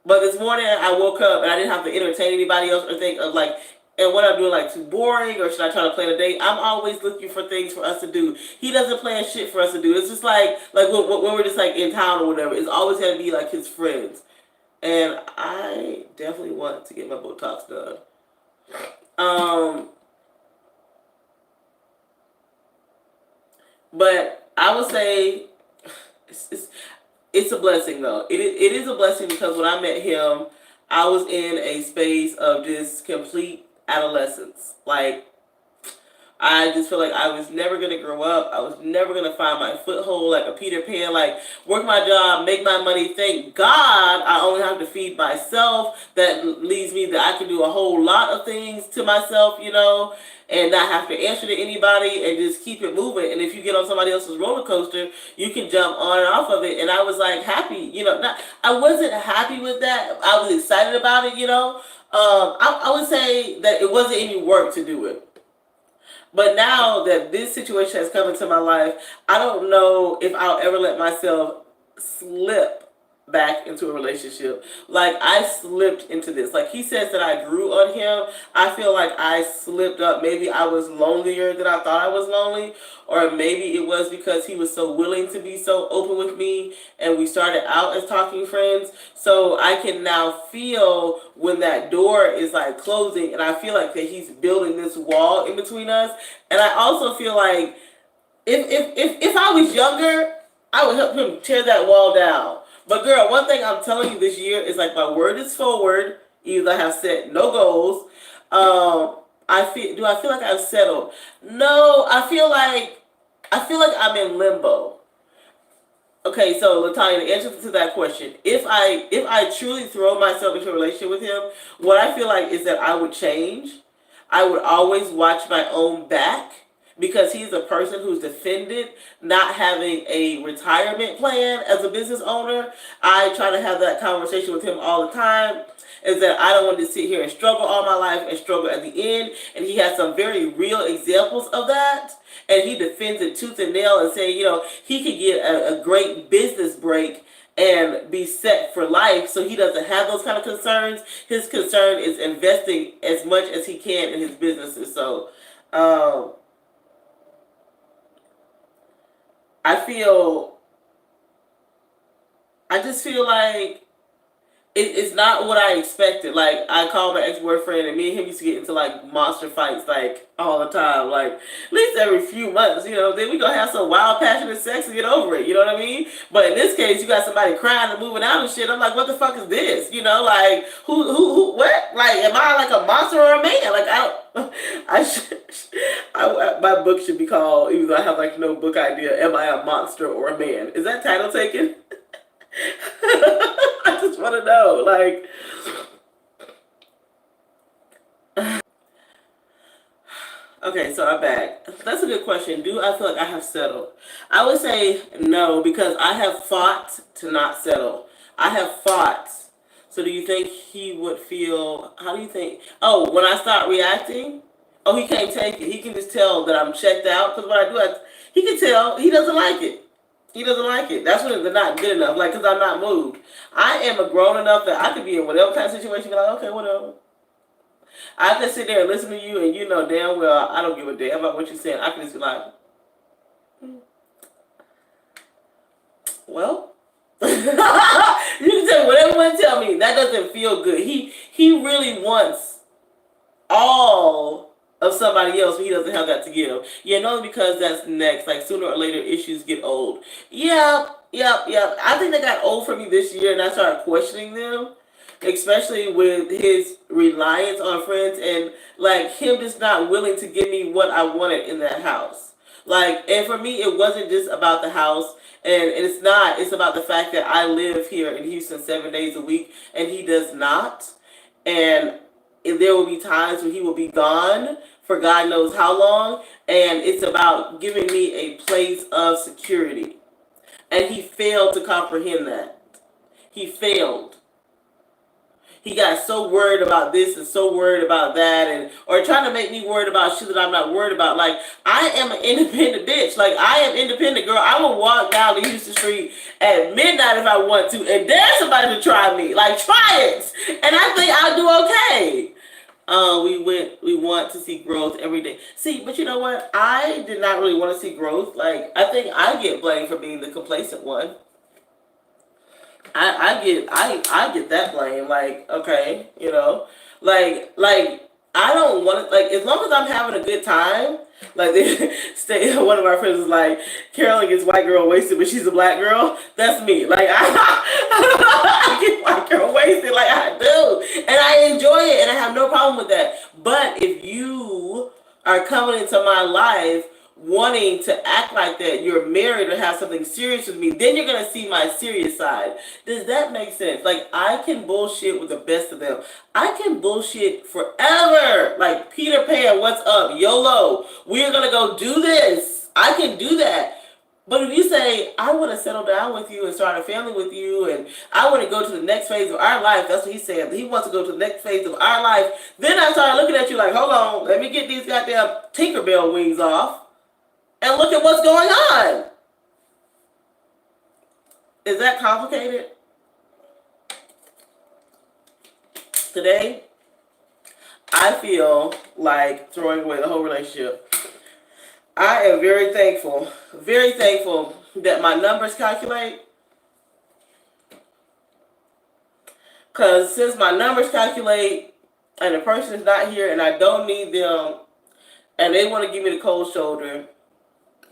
But this morning I woke up and I didn't have to entertain anybody else or think of and what I'm doing too boring, or should I try to plan a date? I'm always looking for things for us to do. He doesn't plan shit for us to do. It's just when we're just in town or whatever. It's always going to be his friends. And I definitely want to get my Botox done. But I would say it's a blessing though. It is a blessing, because when I met him, I was in a space of just complete adolescence. Like, I just feel like I was never gonna grow up. I was never gonna find my foothold like a Peter Pan, like work my job, make my money. Thank God I only have to feed myself. That leaves me that I can do a whole lot of things to myself, and not have to answer to anybody and just keep it moving. And if you get on somebody else's roller coaster, you can jump on and off of it. And I was like happy, I wasn't happy with that. I was excited about it, I would say that it wasn't any work to do it. But now that this situation has come into my life, I don't know if I'll ever let myself slip back into a relationship. Like, I slipped into this. Like, he says that I grew on him. I feel like I slipped up. Maybe I was lonelier than I thought I was lonely. Or maybe it was because he was so willing to be so open with me and we started out as talking friends. So I can now feel when that door is like closing, and I feel like that he's building this wall in between us. And I also feel like if I was younger, I would help him tear that wall down. But girl, one thing I'm telling you this year is like my word is forward. Either I have set no goals. I feel like I've settled? No, I feel like I'm in limbo. Okay, so Latanya, the answer to that question, if I truly throw myself into a relationship with him, what I feel like is that I would change. I would always watch my own back, because he's a person who's defended not having a retirement plan as a business owner. I try to have that conversation with him all the time, is that I don't want to sit here and struggle all my life and struggle at the end. And he has some very real examples of that. And he defends it tooth and nail and say, he could get a great business break and be set for life. So he doesn't have those kind of concerns. His concern is investing as much as he can in his businesses. So, I just feel like it's not what I expected. Like, I called my ex-boyfriend, and me and him used to get into like monster fights like all the time, like at least every few months, then we gonna have some wild passionate sex and get over it, you know what I mean? But in this case, you got somebody crying and moving out and shit. I'm like, what the fuck is this? Like, who what? Like, am I like a monster or a man? Like, my book should be called, even though I have like no book idea, Am I a Monster or a Man? Is that title taken? I just want to know, like, okay, so I'm back. That's a good question. Do I feel like I have settled? I would say no, because I have fought to not settle. I have fought. So do you think he would feel, how do you think? Oh, when I start reacting, oh, he can't take it. He can just tell that I'm checked out, because when I do, he can tell he doesn't like it. He doesn't like it. That's when they're not good enough, like, because I'm not moved. I am a grown enough that I could be in whatever kind of situation, be like, okay, whatever. I can sit there and listen to you, and you know damn well I don't give a damn about what you're saying. I can just be like, well, you can tell me whatever you want to tell me. That doesn't feel good. He really wants all of somebody else, but he doesn't have that to give. Yeah, no, because that's next. Like, sooner or later, issues get old. Yep. I think they got old for me this year, and I started questioning them, especially with his reliance on friends and like him just not willing to give me what I wanted in that house. Like, and for me, it wasn't just about the house, and it's not. It's about the fact that I live here in Houston 7 days a week, and he does not. And there will be times when he will be gone for God knows how long, and it's about giving me a place of security. And he failed to comprehend that. He failed. He got so worried about this and so worried about that, or trying to make me worried about shit that I'm not worried about. Like, I am an independent bitch. Like, I am independent, girl. I will walk down the Houston street at midnight if I want to, and dare somebody to try me. Like, try it, and I think I'll do okay. We want to see growth every day. See, but you know what? I did not really want to see growth. Like, I think I get blamed for being the complacent one. I get that blame. Like, okay, like I don't want to, like, as long as I'm having a good time. Like, one of our friends was like, Carolyn gets white girl wasted, but she's a black girl. That's me. Like, I get white girl wasted, like I do, and I enjoy it, and I have no problem with that. But if you are coming into my life wanting to act like that you're married or have something serious with me, then you're gonna see my serious side. Does that make sense? Like, I can bullshit with the best of them. I can bullshit forever. Like Peter Pan, what's up? YOLO. We're gonna go do this. I can do that. But if you say, I want to settle down with you and start a family with you, and I want to go to the next phase of our life, that's what he's saying. He wants to go to the next phase of our life. Then I start looking at you like, hold on, let me get these goddamn Tinkerbell wings off and look at what's going on. Is that complicated? Today, I feel like throwing away the whole relationship. I am very thankful that my numbers calculate. Because since my numbers calculate and the person is not here and I don't need them and they want to give me the cold shoulder,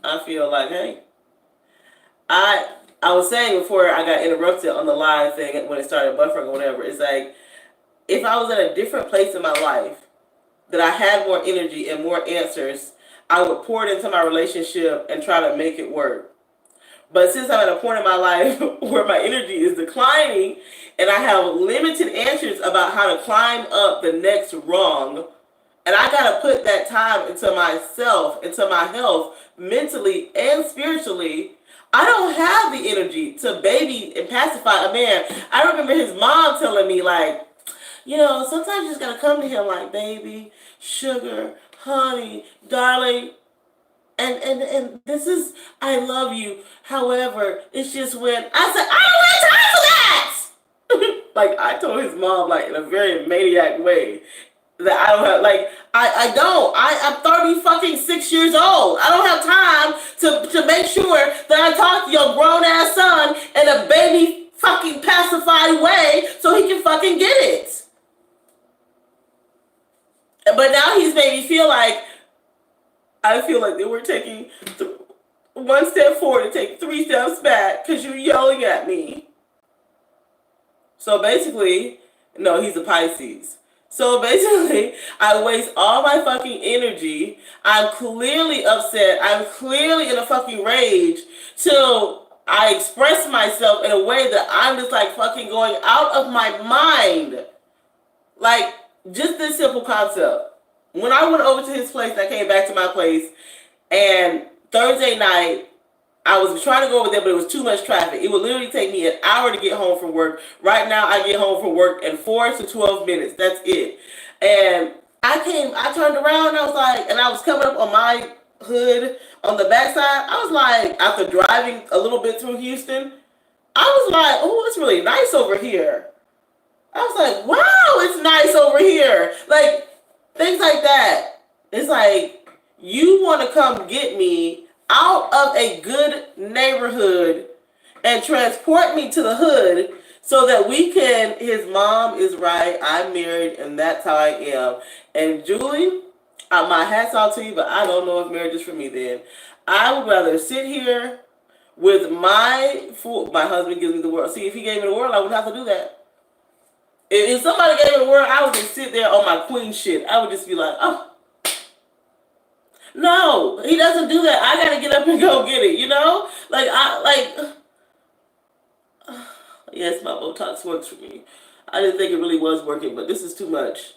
I feel like, hey, I was saying before I got interrupted on the live thing when it started buffering or whatever, it's like, if I was in a different place in my life, that I had more energy and more answers, I would pour it into my relationship and try to make it work. But since I'm at a point in my life where my energy is declining and I have limited answers about how to climb up the next rung, and I got to put that time into myself, into my health, mentally and spiritually, I don't have the energy to baby and pacify a man. I remember his mom telling me, like, you know, sometimes you just got to come to him like, baby, sugar, honey, darling, and this is, I love you. However, it's just when I said, I don't have time for that. Like, I told his mom, like, in a very maniac way that I don't have, like, I'm 36 years old. I don't have time to make sure that I talk to your grown ass son in a baby fucking pacified way so he can fucking get it. But now he's made me feel like, I feel like they were taking one step forward and take 3 steps back because you're yelling at me. So basically, no, he's a Pisces. So basically, I waste all my fucking energy. I'm clearly upset. I'm clearly in a fucking rage till I express myself in a way that I'm just like fucking going out of my mind. Like, just this simple concept. When I went over to his place and I came back to my place, and Thursday night, I was trying to go over there, but it was too much traffic. It would literally take me an hour to get home from work. Right now, I get home from work in 4 to 12 minutes. That's it. And I turned around and I was like, and I was coming up on my hood on the backside. I was like, after driving a little bit through Houston, I was like, oh, it's really nice over here. I was like, wow, it's nice over here. Like, things like that. It's like, you want to come get me out of a good neighborhood and transport me to the hood so that we can, his mom is right, I'm married, and that's how I am. And Julie, my hat's off to you, but I don't know if marriage is for me then. I would rather sit here with my husband gives me the world. See, if he gave me the world, I wouldn't have to do that. If somebody gave me the word, I would just sit there on my queen shit. I would just be like, oh. No, he doesn't do that. I gotta get up and go get it, you know? Like, yes, my Botox works for me. I didn't think it really was working, but this is too much.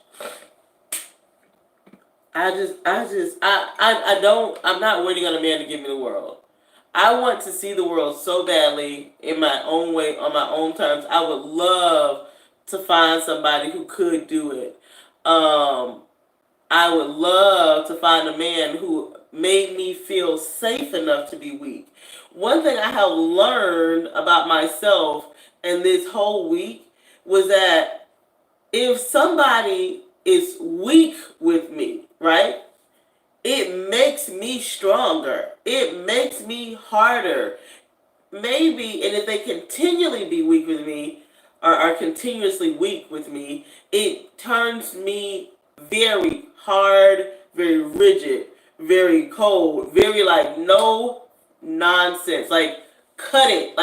I'm not waiting on a man to give me the world. I want to see the world so badly in my own way, on my own terms. I would love to find somebody who could do it. I would love to find a man who made me feel safe enough to be weak. One thing I have learned about myself in this whole week was that if somebody is weak with me, right, it makes me stronger. It makes me harder. Maybe, and if they continually be weak with me, or are continuously weak with me, it turns me very hard, very rigid, very cold, very like no nonsense. Like, cut it.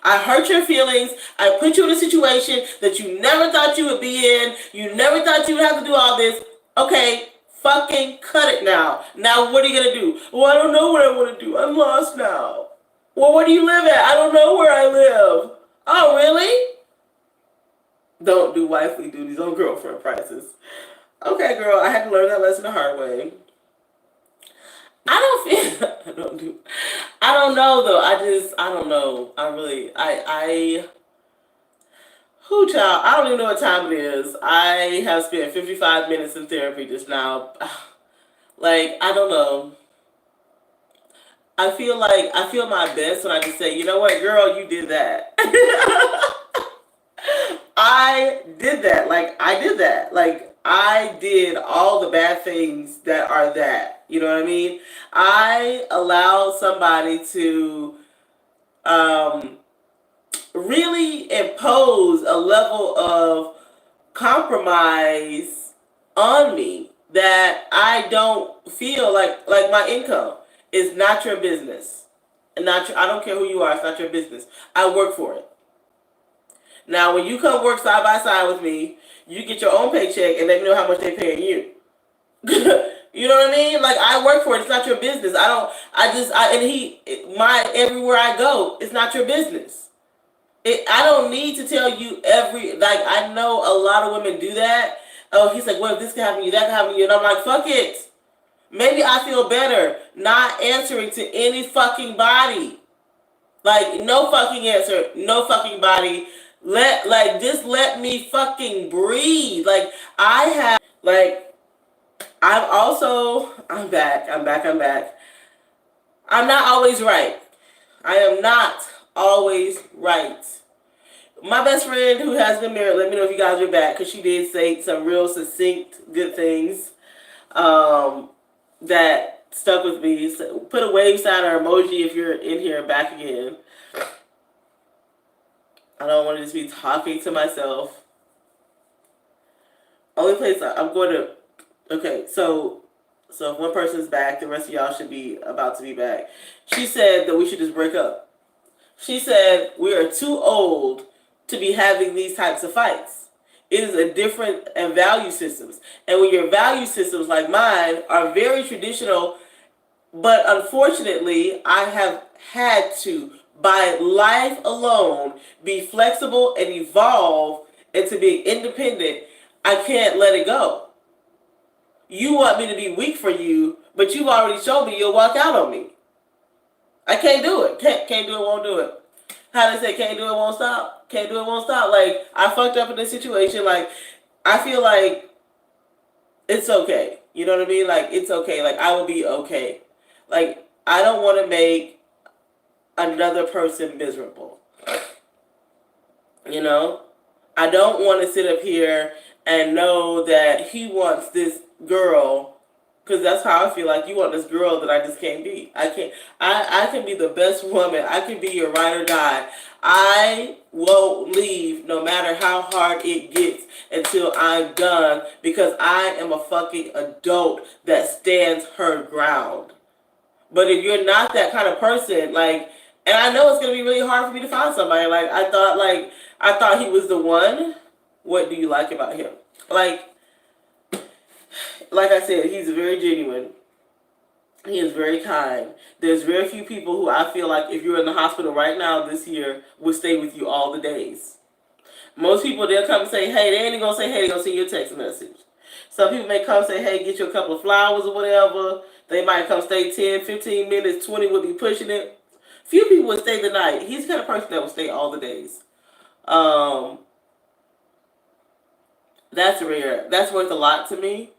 I hurt your feelings. I put you in a situation that you never thought you would be in. You never thought you would have to do all this. Okay, fucking cut it now. Now what are you going to do? Well, I don't know what I want to do. I'm lost now. Well, where do you live at? I don't know where I live. Oh, really? Don't do wifely duties on girlfriend prices. Okay, girl, I had to learn that lesson the hard way. I don't know though. I don't know. Who child? I don't even know what time it is. I have spent 55 minutes in therapy just now. Like, I don't know. I feel my best when I just say, you know what, girl, you did that. I did that. Like, I did that. Like, I did all the bad things that are that. You know what I mean? I allowed somebody to really impose a level of compromise on me that I don't feel like my income is not your business. I don't care who you are, it's not your business. I work for it. Now, when you come work side by side with me, you get your own paycheck and let me know how much they're paying you. You know what I mean? Like, I work for it. It's not your business. Everywhere I go, it's not your business. I don't need to tell you I know a lot of women do that. Oh, he's like, well, if this can happen to you, that can happen to you. And I'm like, fuck it. Maybe I feel better not answering to any fucking body. Like, no fucking answer, no fucking body. Just let me fucking breathe. Like, I'm back. I'm not always right. I am not always right. My best friend who has been married, let me know if you guys are back, because she did say some real succinct good things that stuck with me. So put a wave sign or emoji if you're in here back again. I don't want to just be talking to myself. Only place I'm going to... Okay, so if one person's back, the rest of y'all should be about to be back. She said that we should just break up. She said we are too old to be having these types of fights. It is a different value systems. And when your value systems like mine are very traditional, but unfortunately I have had to, by life alone, be flexible and evolve into being independent. I can't let it go. You want me to be weak for you, but you've already shown me you'll walk out on me. I can't do it. Can't do it, won't do it. How they say can't do it, won't stop. Can't do it, won't stop. Like, I fucked up in this situation. Like, I feel like it's okay. You know what I mean? Like, it's okay. Like, I will be okay. Like, I don't want to make another person miserable. You know? I don't want to sit up here and know that he wants this girl, because that's how I feel. Like, you want this girl that I just can't be. I can be the best woman. I can be your ride or die. I won't leave no matter how hard it gets until I'm done, because I am a fucking adult that stands her ground. But if you're not that kind of person, like, and I know it's gonna be really hard for me to find somebody. Like, I thought he was the one. What do you like about him? Like I said, he's very genuine. He is very kind. There's very few people who I feel like if you're in the hospital right now this year would stay with you all the days. Most people, they'll come and say, hey, they ain't gonna say, hey, they're gonna send you a text message. Some people may come and say, hey, get you a couple of flowers or whatever. They might come stay 10, 15 minutes, 20 would be pushing it. Few people would stay the night. He's the kind of person that would stay all the days. That's rare. That's worth a lot to me.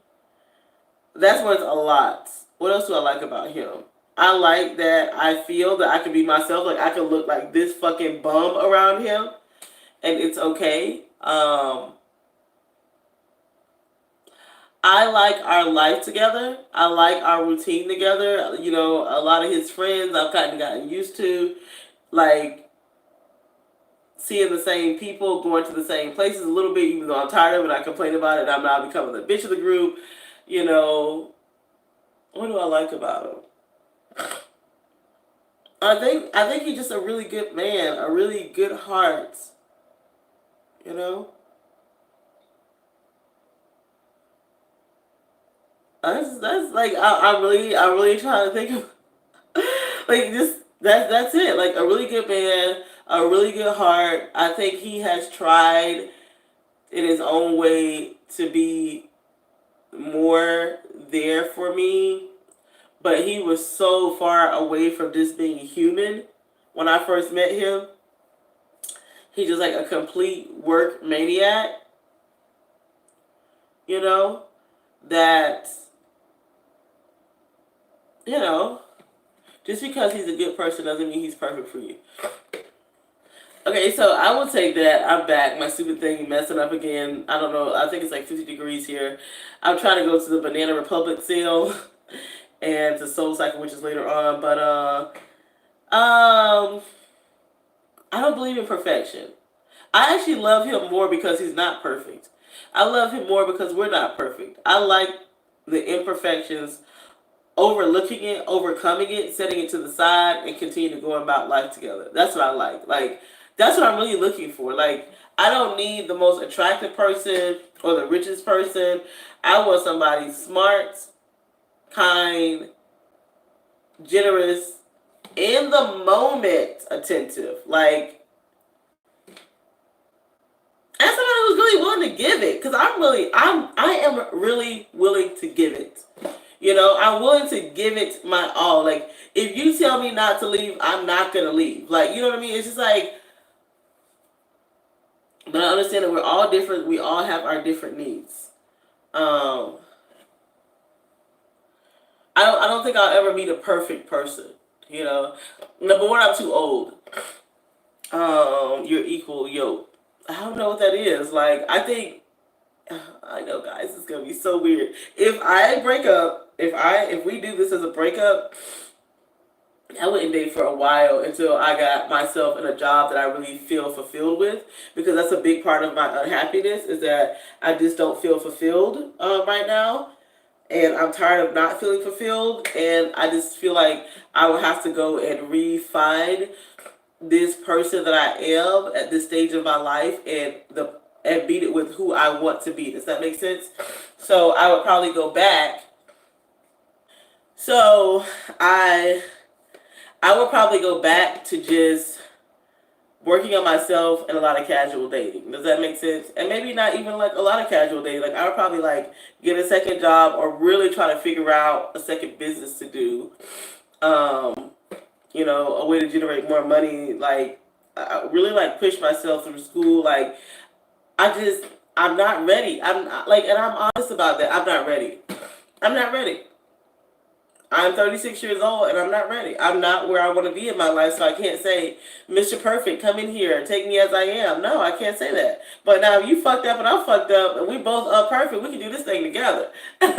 That's worth a lot. What else do I like about him? I like that I feel that I can be myself. Like, I can look like this fucking bum around him, and it's okay. I like our life together. I like our routine together. You know, a lot of his friends I've kind of gotten used to. Like, seeing the same people, going to the same places a little bit, even though I'm tired of it, I complain about it, I'm now becoming the bitch of the group. You know, what do I like about him? I think he's just a really good man, a really good heart. You know, that's like I'm really trying to think of like just that's it. Like a really good man, a really good heart. I think he has tried in his own way to be more there for me, but he was so far away from just being human when I first met him. He's just like a complete work maniac, you know, that, you know, just because he's a good person doesn't mean he's perfect for you. Okay, so I will take that. I'm back. My stupid thing messing up again. I don't know. I think it's like 50 degrees here. I'm trying to go to the Banana Republic sale and to Soul Cycle, which is later on. But I don't believe in perfection. I actually love him more because he's not perfect. I love him more because we're not perfect. I like the imperfections, overlooking it, overcoming it, setting it to the side, and continue to go about life together. That's what I like. Like, that's what I'm really looking for. Like, I don't need the most attractive person or the richest person. I want somebody smart, kind, generous, in the moment attentive. Like, and somebody who's really willing to give it. Because I am really willing to give it. You know, I'm willing to give it my all. Like, if you tell me not to leave, I'm not gonna leave. Like, you know what I mean? It's just like, but I understand that we're all different. We all have our different needs. Um, I don't think I'll ever meet a perfect person. You know, number one, I'm too old. You're equal yoke. I don't know what that is. Like, I think I know, guys, it's gonna be so weird. If I break up, if we do this as a breakup, I wouldn't date for a while until I got myself in a job that I really feel fulfilled with, because that's a big part of my unhappiness is that I just don't feel fulfilled right now, and I'm tired of not feeling fulfilled, and I just feel like I will have to go and refine this person that I am at this stage of my life and beat it with who I want to be. Does that make sense? So I would probably go back. So I I would probably go back to just working on myself and a lot of casual dating. Does that make sense? And maybe not even like a lot of casual dating. Like, I would probably like get a second job or really try to figure out a second business to do. Um, a way to generate more money. Like, I really like push myself through school. Like, I'm not ready. I'm not, like, and I'm honest about that. I'm not ready. I'm not ready. I'm 36 years old and I'm not ready. I'm not where I want to be in my life, so I can't say, Mr. Perfect, come in here, take me as I am. No, I can't say that. But now if you fucked up and I'm fucked up and we both are perfect, we can do this thing together. Is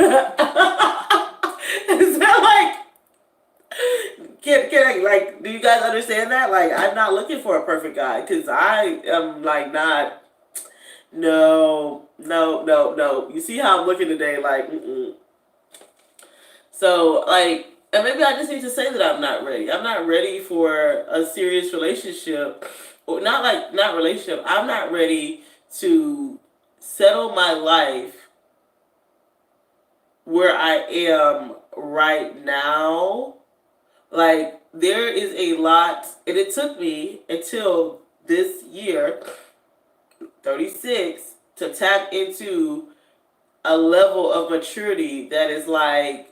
that like, can I, like, do you guys understand that? Like, I'm not looking for a perfect guy because I am like not, no, no, no, no. You see how I'm looking today? Like, mm-mm. So, like, and maybe I just need to say that I'm not ready. I'm not ready for a serious relationship. Or not relationship. I'm not ready to settle my life where I am right now. Like, there is a lot, and it took me until this year, 36, to tap into a level of maturity that is like,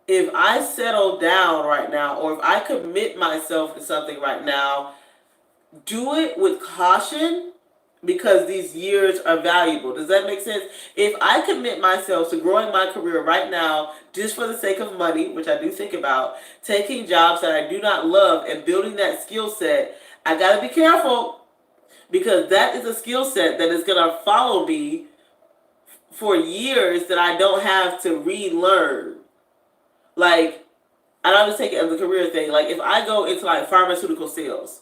if I settle down right now, or if I commit myself to something right now, do it with caution because these years are valuable. Does that make sense? If I commit myself to growing my career right now just for the sake of money, which I do think about, taking jobs that I do not love and building that skill set, I got to be careful because that is a skill set that is going to follow me for years that I don't have to relearn. Like, and I'm just taking it as a career thing. Like, if I go into like pharmaceutical sales,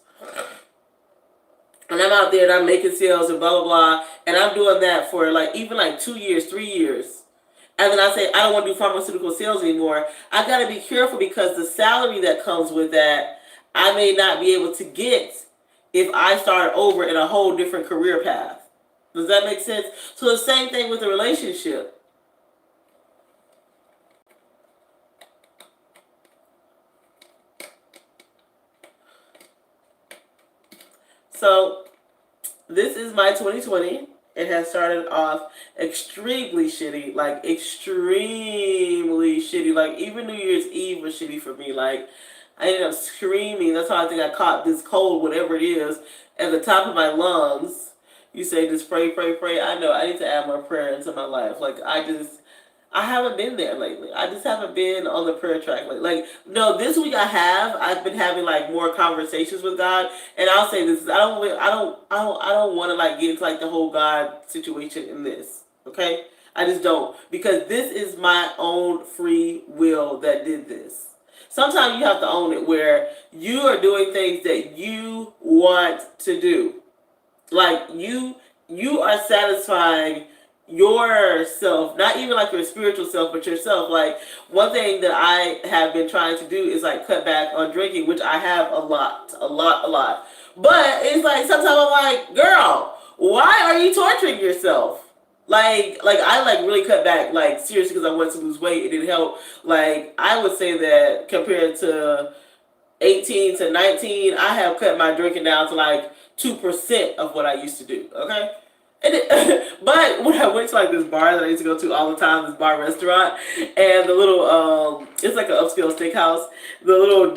and I'm out there and I'm making sales and blah blah blah, and I'm doing that for like even like 2 years, 3 years, and then I say I don't want to do pharmaceutical sales anymore, I got to be careful because the salary that comes with that, I may not be able to get if I start over in a whole different career path. Does that make sense? So the same thing with a relationship. So this is my 2020. It has started off extremely shitty, like extremely shitty. Like even New Year's Eve was shitty for me. Like I ended up screaming. That's how I think I caught this cold, whatever it is, at the top of my lungs. You say just pray, pray, pray. I know I need to add more prayer into my life. Like I haven't been there lately. I just haven't been on the prayer track. Like no, this week I have. I've been having like more conversations with God, and I'll say this: I don't want to like get into like the whole God situation in this. Okay, I just don't, because this is my own free will that did this. Sometimes you have to own it, where you are doing things that you want to do. Like you are satisfying yourself, not even like your spiritual self, but yourself. Like one thing that I have been trying to do is like cut back on drinking, which I have a lot. But it's like sometimes I'm like, girl, why are you torturing yourself? Like I like really cut back, like seriously, because I wanted to lose weight. It didn't help. Like I would say that compared to 18 to 19, I have cut my drinking down to like 2% of what I used to do. Okay. But when I went to like this bar that I used to go to all the time, this bar restaurant, and the little it's like an upscale steakhouse. The little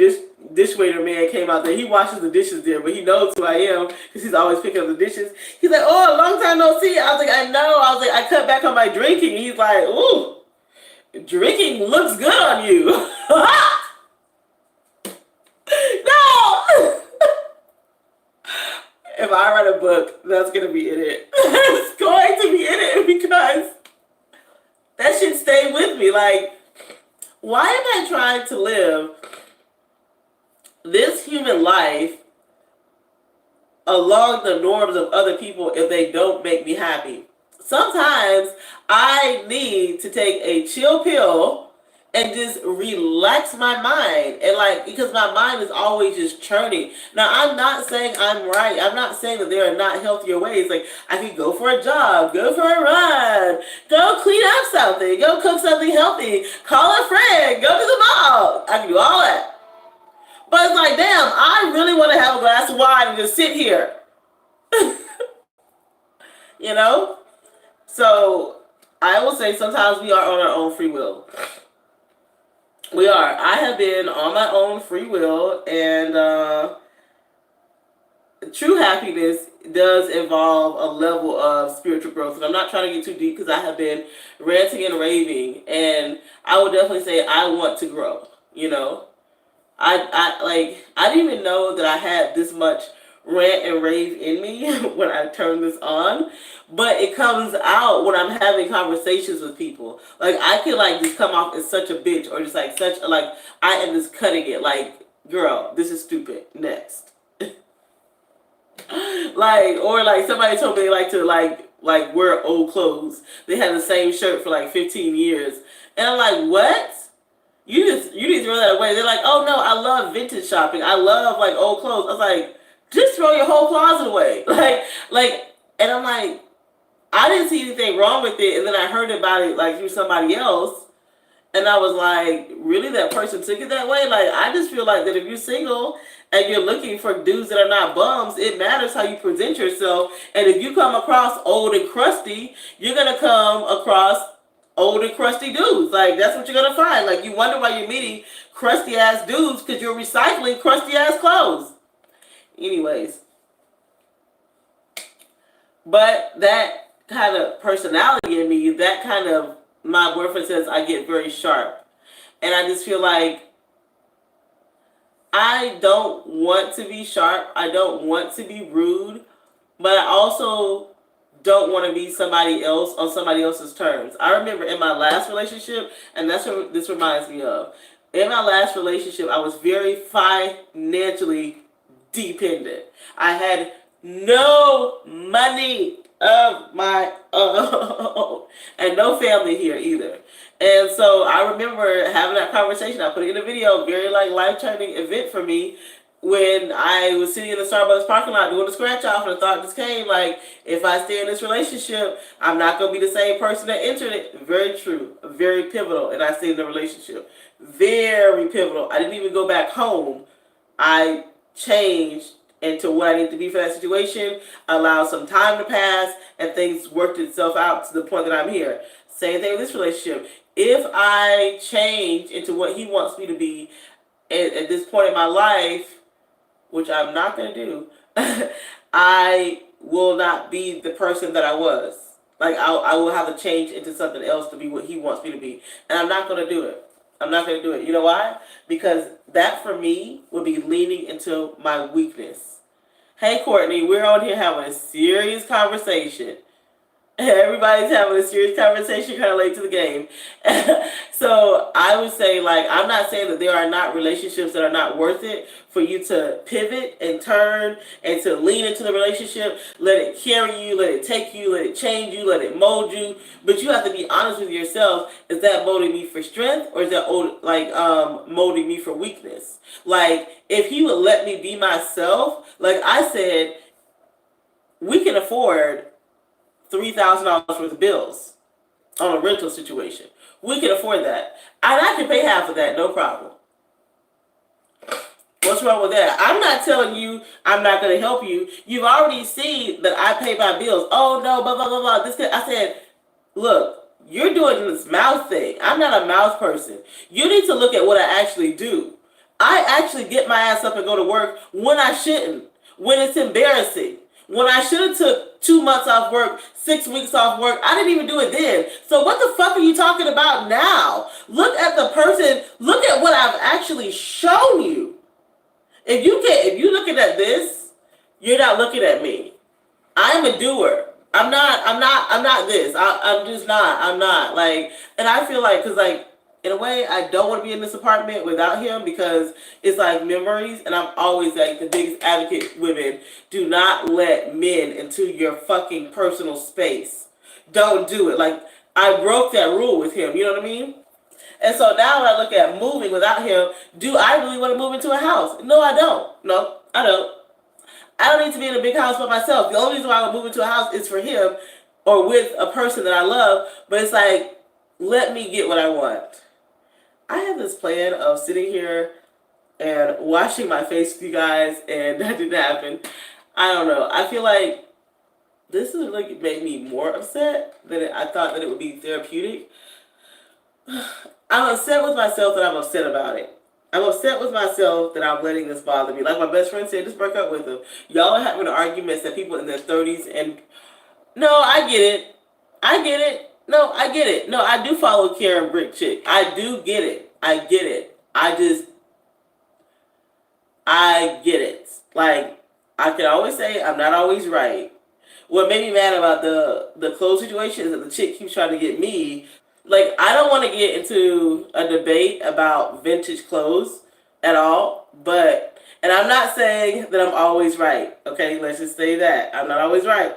dishwaiter man came out there. He washes the dishes there, but he knows who I am because he's always picking up the dishes. He's like, "Oh, a long time no see." I was like, "I know." I was like, "I cut back on my drinking." He's like, "Ooh, drinking looks good on you." No. If I write a book, that's going to be in it. It's going to be in it because that should stay with me. Like, why am I trying to live this human life along the norms of other people if they don't make me happy? Sometimes I need to take a chill pill and just relax my mind, and like, because my mind is always just churning. Now I'm not saying I'm right. I'm not saying that there are not healthier ways. Like I could go for a jog, go for a run, go clean up something, go cook something healthy, call a friend, go to the mall. I can do all that. But it's like, damn, I really want to have a glass of wine and just sit here. You know? So I will say sometimes we are on our own free will. We are. I have been on my own free will, and true happiness does involve a level of spiritual growth. And I'm not trying to get too deep because I have been ranting and raving, and I would definitely say I want to grow. You know, I didn't even know that I had this much rant and rave in me when I turn this on, but it comes out when I'm having conversations with people. Like I can like just come off as such a bitch, or just like such like I am just cutting it. Like, girl, this is stupid. Next. Like, or like somebody told me they like to like wear old clothes. They had the same shirt for like 15 years, and I'm like, what? You need to throw that away. They're like, oh no, I love vintage shopping. I love like old clothes. I was like, just throw your whole closet away. And I'm like, I didn't see anything wrong with it. And then I heard about it like through somebody else. And I was like, really, that person took it that way? Like, I just feel like that if you're single and you're looking for dudes that are not bums, it matters how you present yourself. And if you come across old and crusty, you're going to come across old and crusty dudes. Like, that's what you're going to find. Like, you wonder why you're meeting crusty ass dudes because you're recycling crusty ass clothes. Anyways. But that kind of personality in me, that kind of, my boyfriend says I get very sharp. And I just feel like I don't want to be sharp. I don't want to be rude. But I also don't want to be somebody else on somebody else's terms. I remember in my last relationship, and that's what this reminds me of. In my last relationship, I was very financially dependent. I had no money of my own, and no family here either. And so I remember having that conversation. I put it in a video, very like life-changing event for me when I was sitting in the Starbucks parking lot doing a scratch off, and the thought just came like, if I stay in this relationship, I'm not gonna be the same person that entered it. Very true, very pivotal, and I stayed in the relationship. Very pivotal. I didn't even go back home. I changed into what I need to be for that situation, allowed some time to pass, and things worked itself out to the point that I'm here. Same thing with this relationship. If I change into what he wants me to be at this point in my life, which I'm not going to do, I will not be the person that I was. Like, I will have to change into something else to be what he wants me to be. And I'm not going to do it. I'm not going to do it. You know why? Because that for me would be leaning into my weakness. Hey, Courtney, we're on here having a serious conversation. Everybody's having a serious conversation, kind of late to the game. So I would say, like, I'm not saying that there are not relationships that are not worth it for you to pivot and turn and to lean into the relationship. Let it carry you, let it take you, let it change you, let it mold you. But you have to be honest with yourself. Is that molding me for strength, or is that molding me for weakness? Like, if he would let me be myself, like I said, we can afford $3,000 worth of bills on a rental situation. We can afford that. And I can pay half of that, no problem. What's wrong with that? I'm not telling you I'm not going to help you. You've already seen that I pay my bills. Oh, no, blah, blah, blah, blah. I said, look, you're doing this mouth thing. I'm not a mouth person. You need to look at what I actually do. I actually get my ass up and go to work when I shouldn't, when it's embarrassing. When I should have took 2 months off work, 6 weeks off work, I didn't even do it then. So what the fuck are you talking about now? Look at the person. Look at what I've actually shown you. If you looking at this, you're not looking at me. I'm a doer. I'm not this. I'm just not. I'm not. Like, and I feel like, cause like, in a way, I don't want to be in this apartment without him because it's like memories, and I'm always like the biggest advocate, women, do not let men into your fucking personal space. Don't do it. Like, I broke that rule with him, you know what I mean? And so now when I look at moving without him, do I really want to move into a house? No, I don't. No, I don't. I don't need to be in a big house by myself. The only reason why I would move into a house is for him or with a person that I love, but it's like, let me get what I want. I have this plan of sitting here and washing my face with you guys, and that didn't happen. I don't know. I feel like this is like made me more upset than I thought that it would be therapeutic. I'm upset with myself that I'm upset about it. I'm upset with myself that I'm letting this bother me. Like my best friend said, just break up with him. Y'all are having arguments that people in their 30s and... No, I get it. I get it. No, I get it. No, I do follow Karen Brick Chick. I do get it. I get it. I get it. Like, I can always say I'm not always right. What made me mad about the clothes situation is that the chick keeps trying to get me. Like, I don't want to get into a debate about vintage clothes at all, but, and I'm not saying that I'm always right. Okay, let's just say that. I'm not always right.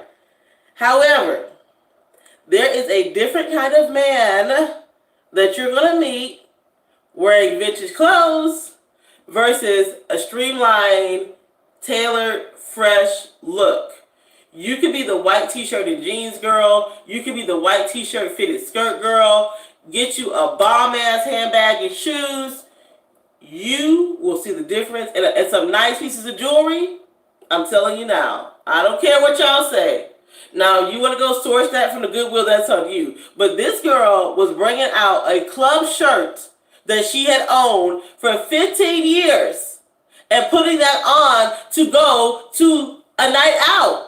However, there is a different kind of man that you're going to meet wearing vintage clothes versus a streamlined, tailored, fresh look. You could be the white t-shirt and jeans girl. You could be the white t-shirt fitted skirt girl. Get you a bomb-ass handbag and shoes. You will see the difference. And some nice pieces of jewelry, I'm telling you now. I don't care what y'all say. Now, you want to go source that from the Goodwill, that's on you. But this girl was bringing out a club shirt that she had owned for 15 years and putting that on to go to a night out.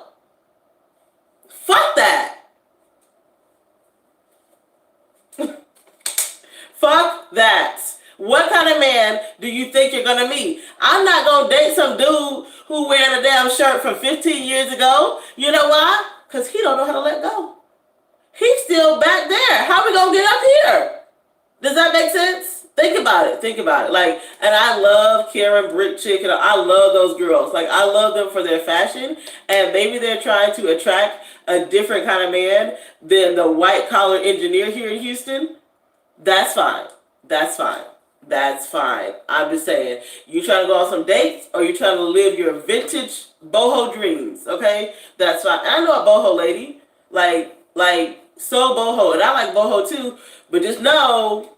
Fuck that. Fuck that. What kind of man do you think you're going to meet? I'm not going to date some dude who wearing a damn shirt from 15 years ago. You know why? Because he don't know how to let go. He's still back there. How we going to get up here? Does that make sense? Think about it. Think about it. Like, and I love Karen Brick Chick, and I love those girls. Like, I love them for their fashion, and maybe they're trying to attract a different kind of man than the white collar engineer here in Houston. That's fine. That's fine. That's fine. I'm just saying, you trying to go on some dates or you trying to live your vintage boho dreams, okay? That's fine. I know a boho lady, like so boho, and I like boho too. But just know,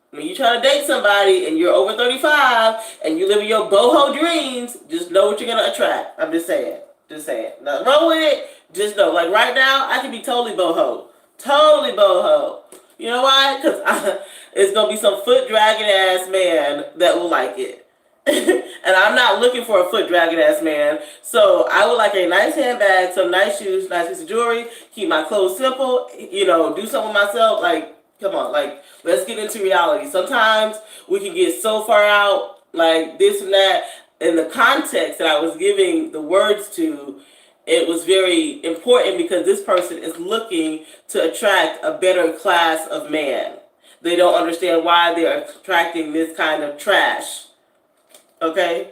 when you try to date somebody and you're over 35 and you living your boho dreams, just know what you're gonna attract. I'm just saying. Just saying. Nothing wrong with it. Just know. Like right now, I can be totally boho. Totally boho. You know why? Because it's going to be some foot dragging ass man that will like it. And I'm not looking for a foot dragging ass man. So I would like a nice handbag, some nice shoes, nice piece of jewelry, keep my clothes simple, you know, do something with myself. Like, come on, like, let's get into reality. Sometimes we can get so far out, like this and that. In the context that I was giving the words to, it was very important because this person is looking to attract a better class of man. They don't understand why they're attracting this kind of trash. Okay?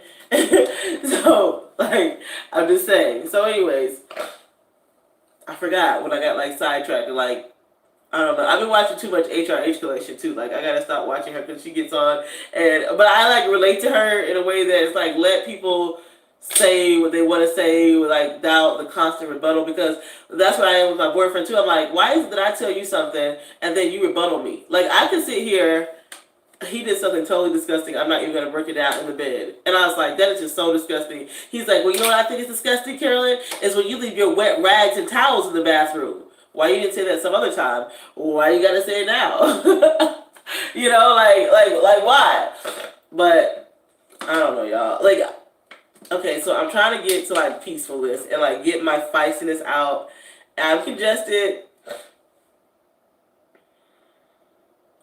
So, like, I'm just saying. So, anyways, I forgot when I got, like, sidetracked. Like, I don't know. I've been watching too much HRH Collection, too. Like, I gotta stop watching her because she gets on. But I, like, relate to her in a way that it's, like, let people say what they want to say without the constant rebuttal, because that's what I am with my boyfriend too. I'm like, why is it that I tell you something and then you rebuttal me? Like, I could sit here, he did something totally disgusting, I'm not even going to break it down in the bed, and I was like, that is just so disgusting. He's like, well, you know what I think is disgusting, Carolyn, is when you leave your wet rags and towels in the bathroom. Why you didn't say that some other time? Why you gotta say it now? You know, like why? But I don't know, y'all. Like, okay, so I'm trying to get to, like, peacefulness and, like, get my feistiness out. I'm congested.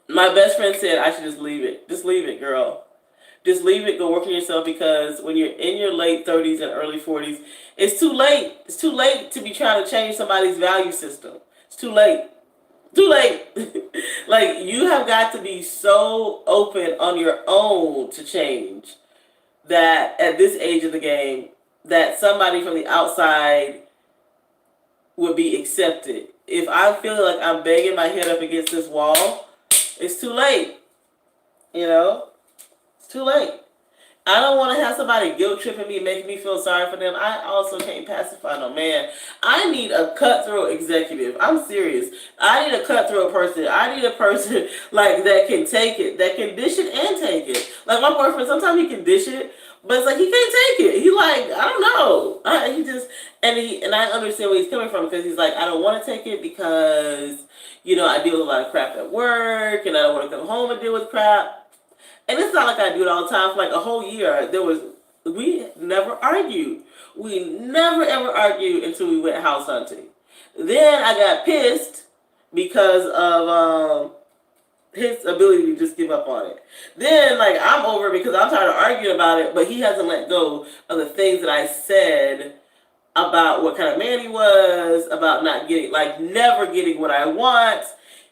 My best friend said I should just leave it. Just leave it, girl. Just leave it. Go work on yourself, because when you're in your late 30s and early 40s, it's too late. It's too late to be trying to change somebody's value system. It's too late. Too late. Like, you have got to be so open on your own to change that at this age of the game, that somebody from the outside would be accepted. If I feel like I'm banging my head up against this wall, it's too late. You know? It's too late. I don't want to have somebody guilt tripping me, making me feel sorry for them. I also can't pacify no man. I need a cutthroat executive. I'm serious. I need a cutthroat person. I need a person, like, that can take it, that can dish it and take it. Like, my boyfriend, sometimes he can dish it, but it's like he can't take it. He, like, I don't know. And I understand where he's coming from, because he's like, I don't want to take it because, you know, I deal with a lot of crap at work and I don't want to come home and deal with crap. And it's not like I do it all the time. For like a whole year, we never argued. We never ever argued until we went house hunting. Then I got pissed because of his ability to just give up on it. Then, like, I'm over it because I'm tired of arguing about it, but he hasn't let go of the things that I said about what kind of man he was, about not getting, like, never getting what I want,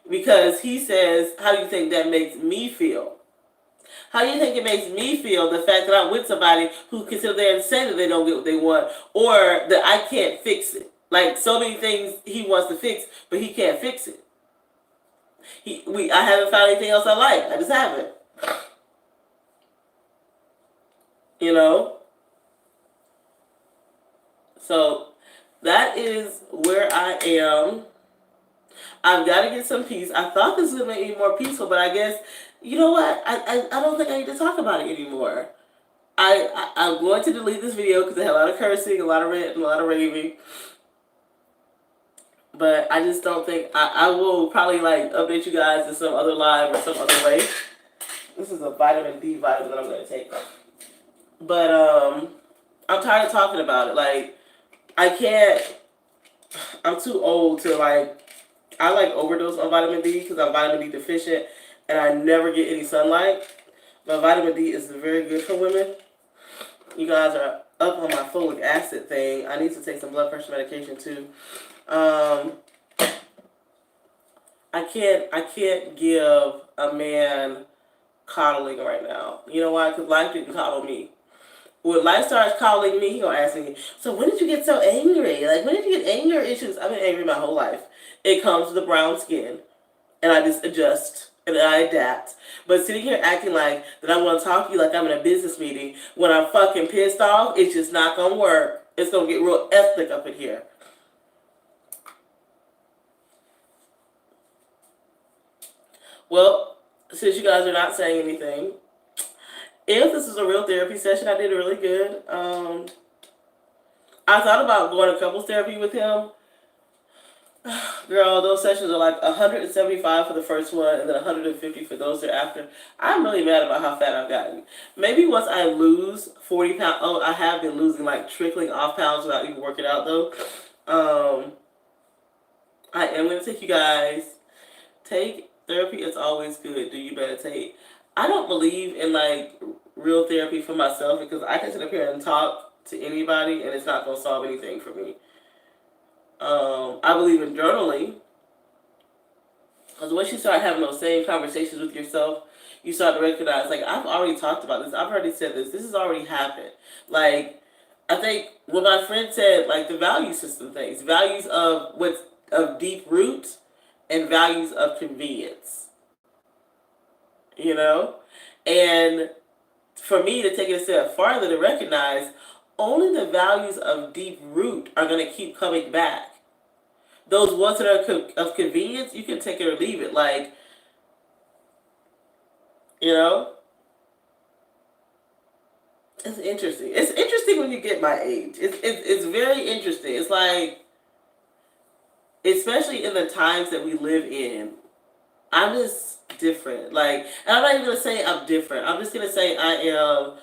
because he says, how do you think that makes me feel? How do you think it makes me feel, the fact that I'm with somebody who can sit there and say that they don't get what they want, or that I can't fix it? Like, so many things he wants to fix, but he can't fix it. I haven't found anything else I like. I just haven't. You know? So, that is where I am. I've got to get some peace. I thought this would make me more peaceful, but I guess, you know what? I don't think I need to talk about it anymore. I'm going to delete this video because I had a lot of cursing, a lot of ranting, a lot of raving. But I just don't think, I will probably, like, update you guys in some other live or some other way. This is a vitamin D vitamin that I'm going to take. But, I'm tired of talking about it. Like, I'm too old to, like, I, like, overdose on vitamin D because I'm vitamin D deficient and I never get any sunlight. But vitamin D is very good for women. You guys are up on my folic acid thing. I need to take some blood pressure medication too. I can't give a man coddling right now. You know why? Because life didn't coddle me. When life starts coddling me, he gonna ask me, so when did you get so angry? Like, when did you get anger issues? I've been angry my whole life. It comes with the brown skin. And I just adjust. and I adapt. But sitting here acting like that I want to talk to you like I'm in a business meeting when I'm fucking pissed off, it's just not gonna work. It's gonna get real ethnic up in here. Well, since you guys are not saying anything, if this is a real therapy session, I did really good. I thought about going to couples therapy with him. Girl, those sessions are like 175 for the first one and then 150 for those thereafter. I'm really mad about how fat I've gotten. Maybe once I lose 40 pounds, oh, I have been losing, like trickling off pounds without even working out though. I am going to take you guys. Take therapy, it's always good. Do you meditate? I don't believe in like real therapy for myself because I can sit up here and talk to anybody and it's not going to solve anything for me. I believe in journaling because once you start having those same conversations with yourself, you start to recognize, like, I've already talked about this. I've already said this. This has already happened. Like, I think what my friend said, like the value system things, values of what's of deep roots and values of convenience, you know? And for me to take it a step farther to recognize only the values of deep root are going to keep coming back. Those ones that are of convenience, you can take it or leave it. Like, you know, it's interesting. It's interesting when you get my age. It's very interesting. It's like, especially in the times that we live in, I'm just different. Like, and I'm not even going to say I'm different. I'm just going to say I am...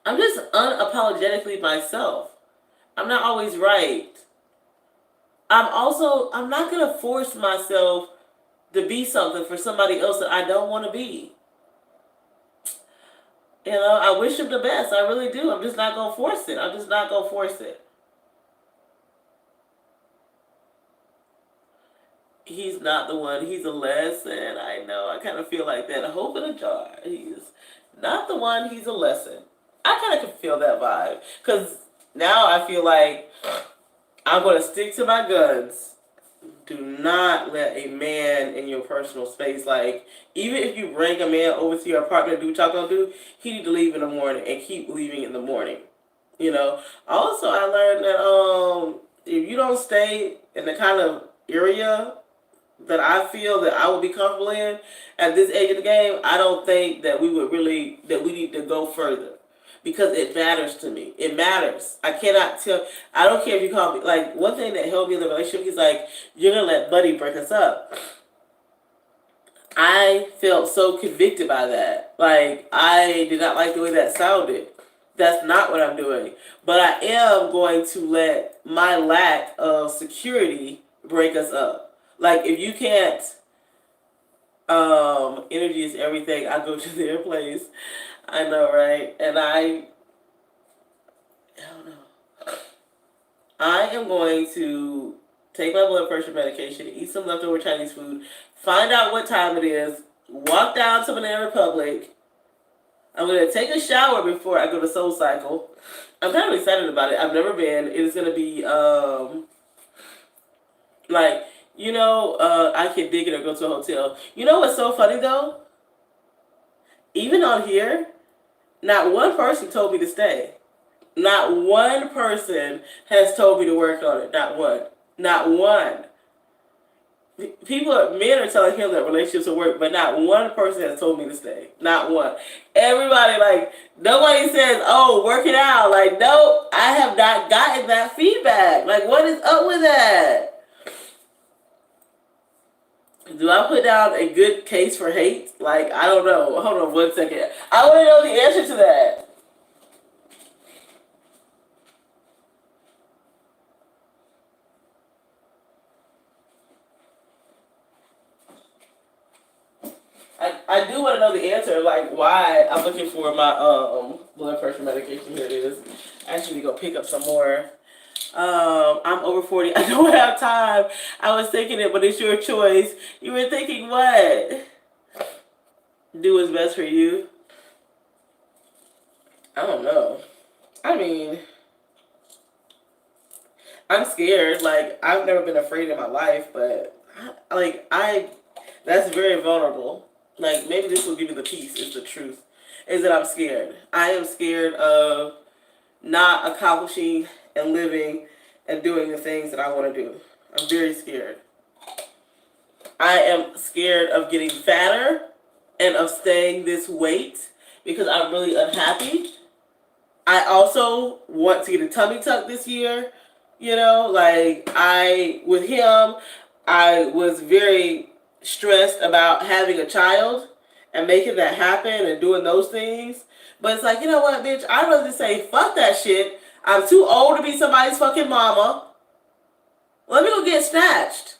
I'm just unapologetically myself. I'm not always right. I'm not going to force myself to be something for somebody else that I don't want to be. You know, I wish him the best. I really do. I'm just not going to force it. I'm just not going to force it. He's not the one. He's a lesson. I know. I kind of feel like that. Hope in a jar. He's not the one. He's a lesson. I kind of can feel that vibe. Because now I feel like I'm going to stick to my guns. Do not let a man in your personal space. Like, even if you bring a man over to your apartment and do what y'all gonna do, he need to leave in the morning and keep leaving in the morning. You know. Also, I learned that if you don't stay in the kind of area that I feel that I would be comfortable in at this age of the game, I don't think that we need to go further. Because it matters to me. It matters. I cannot tell. I don't care if you call me. Like, one thing that helped me in the relationship, he's like, you're going to let Buddy break us up. I felt so convicted by that. Like, I did not like the way that sounded. That's not what I'm doing. But I am going to let my lack of security break us up. Like, if you can't, energy is everything. I go to their place. I know, right? And I don't know. I am going to take my blood pressure medication, eat some leftover Chinese food, find out what time it is, walk down to Banana Republic. I'm going to take a shower before I go to Soul Cycle. I'm kind of excited about it. I've never been. It is going to be, like, you know, I can dig it or go to a hotel. You know what's so funny, though? Even on here, not one person told me to stay. Not one person has told me to work on it. Not one. Not one. Men are telling him that relationships will work, but not one person has told me to stay. Not one. Everybody, like, nobody says, oh, work it out. Like, no, I have not gotten that feedback. Like, what is up with that? Do I put down a good case for hate? Like, I don't know. Hold on 1 second. I want to know the answer to that. I do want to know the answer, like why I'm looking for my blood pressure medication. Here it is. I actually go pick up some more. I'm over 40. I don't have time. I was thinking it, but it's your choice. You were thinking what? Do what's best for you. I don't know. I mean, I'm scared. Like, I've never been afraid in my life, but that's very vulnerable. Like, maybe this will give you the peace, is the truth. Is that I'm scared. I am scared of not accomplishing and living and doing the things that I want to do. I'm very scared. I am scared of getting fatter and of staying this weight because I'm really unhappy. I also want to get a tummy tuck this year. You know, like with him, I was very stressed about having a child and making that happen and doing those things. But it's like, you know what, bitch, I'd rather just say, fuck that shit. I'm too old to be somebody's fucking mama. Let me go get snatched.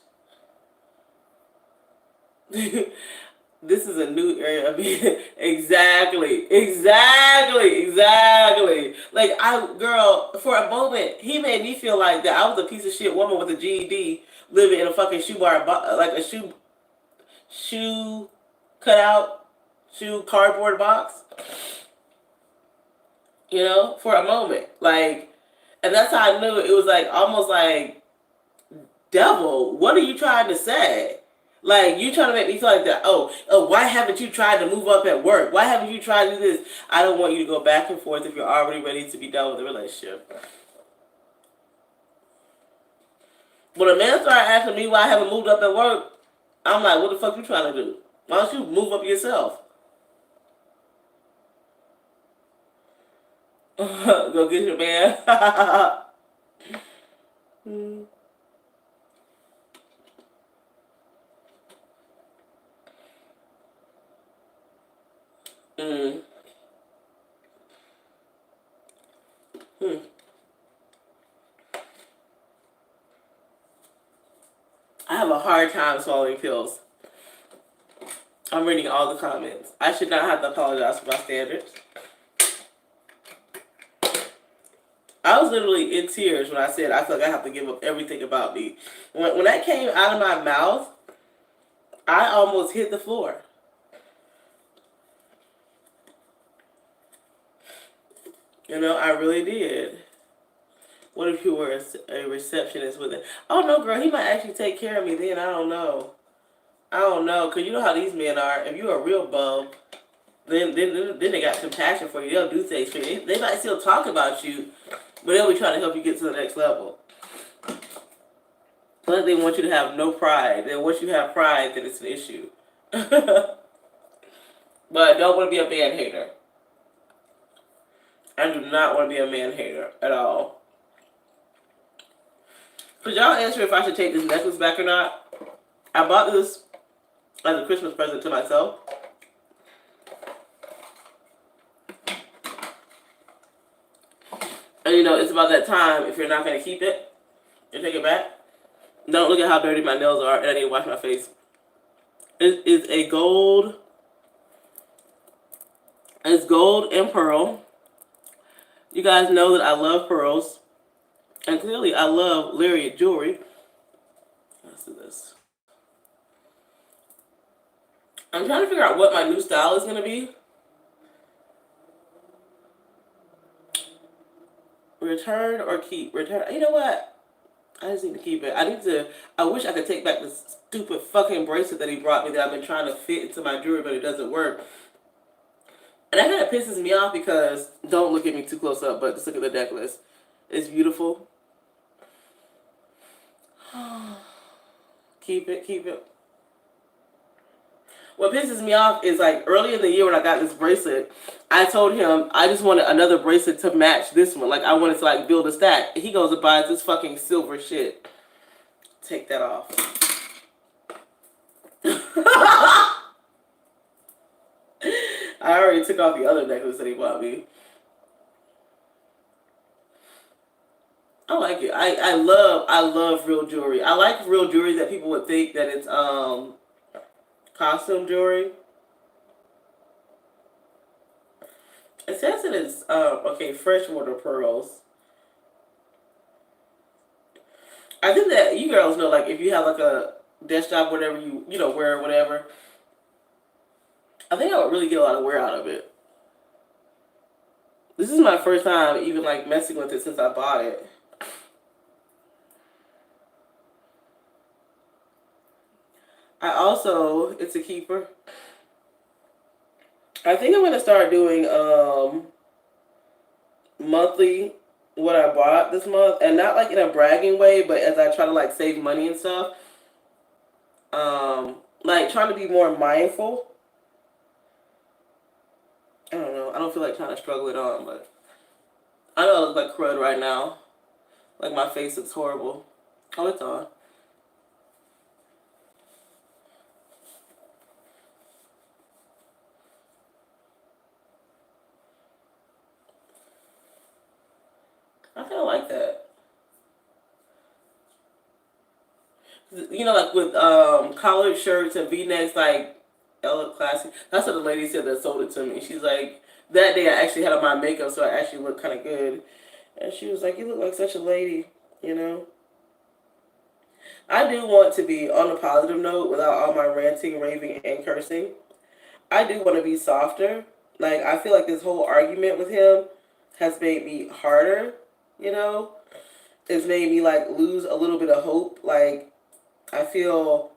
This is a new area of being. Exactly. Like, girl, for a moment, he made me feel like that I was a piece of shit woman with a GED living in a fucking shoe bar, like a shoe cutout, shoe cardboard box. You know, for a moment. Like, and that's how I knew it was like, almost like, devil, what are you trying to say? Like, you trying to make me feel like that, oh, why haven't you tried to move up at work? Why haven't you tried to do this? I don't want you to go back and forth if you're already ready to be done with the relationship. When a man started asking me why I haven't moved up at work, I'm like, what the fuck you trying to do? Why don't you move up yourself? Go get your man. Mm. Hmm. I have a hard time swallowing pills. I'm reading all the comments. I should not have to apologize for my standards. I was literally in tears when I said I feel like I have to give up everything about me. When that came out of my mouth, I almost hit the floor. You know, I really did. What if you were a receptionist with it? Oh, no, girl, he might actually take care of me then. I don't know. Because you know how these men are. If you're a real bum, then they got compassion for you. They'll do things for you. They might still talk about you, but they'll be trying to help you get to the next level. But they want you to have no pride. Then once you have pride, then it's an issue. But I don't want to be a man hater. I do not want to be a man hater at all. Could y'all answer if I should take this necklace back or not? I bought this as a Christmas present to myself. And you know, it's about that time, if you're not going to keep it, you take it back. Don't look at how dirty my nails are, and I need to wash my face. It is a gold. It's gold and pearl. You guys know that I love pearls. And clearly I love lariat jewelry. Let's do this. I'm trying to figure out what my new style is going to be. Return or keep? Return. You know what? I just need to keep it. I wish I could take back this stupid fucking bracelet that he brought me that I've been trying to fit into my jewelry, but it doesn't work. And that kind of pisses me off because, don't look at me too close up, but just look at the necklace. It's beautiful. Keep it. What pisses me off is, like, early in the year when I got this bracelet, I told him I just wanted another bracelet to match this one. Like, I wanted to, like, build a stack. He goes and buys this fucking silver shit. Take that off. I already took off the other necklace that he bought me. I like it. I love real jewelry. I like real jewelry that people would think that it's costume jewelry. It says it is okay, freshwater pearls. I think that you girls know, like, if you have like a desk job, whatever you know, wear whatever, I think I would really get a lot of wear out of it. This is my first time even, like, messing with it since I bought it. I also, it's a keeper. I think I'm gonna start doing monthly what I bought this month, and not like in a bragging way, but as I try to like save money and stuff. Like trying to be more mindful. I don't know. I don't feel like trying to struggle it on, but I know I look like crud right now. Like my face looks horrible. Oh, it's on. I kind of like that. You know, like with collared shirts and V-necks, like Ella Classy. That's what the lady said that sold it to me. She's like, that day I actually had on my makeup, so I actually looked kind of good. And she was like, "You look like such a lady," you know. I do want to be on a positive note without all my ranting, raving, and cursing. I do want to be softer. Like I feel like this whole argument with him has made me harder. You know, it's made me like lose a little bit of hope. Like I feel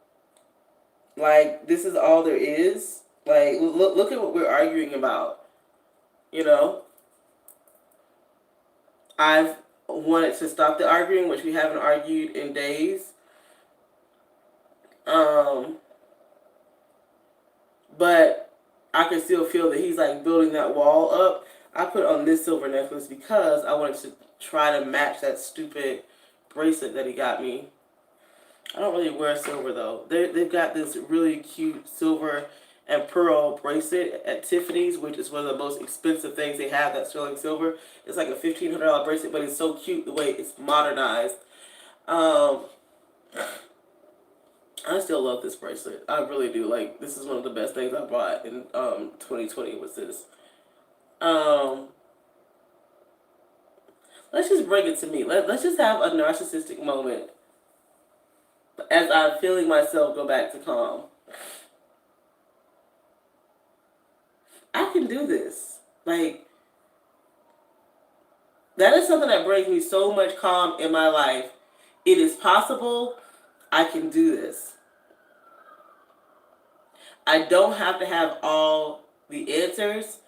like this is all there is. Like look at what we're arguing about. You know, I've wanted to stop the arguing, which we haven't argued in days. Um, but I can still feel that he's like building that wall up. I put on this silver necklace because I wanted to try to match that stupid bracelet that he got me. I don't really wear silver though. They've got this really cute silver and pearl bracelet at Tiffany's, which is one of the most expensive things they have that's sterling silver. It's like a $1,500 bracelet, but it's so cute the way it's modernized. Um, I still love this bracelet. I really do. Like this is one of the best things I bought in 2020 was this. Um, let's just bring it to me. Let's just have a narcissistic moment as I'm feeling myself go back to calm. I can do this. Like that is something that brings me so much calm in my life. It is possible. I can do this. I don't have to have all the answers.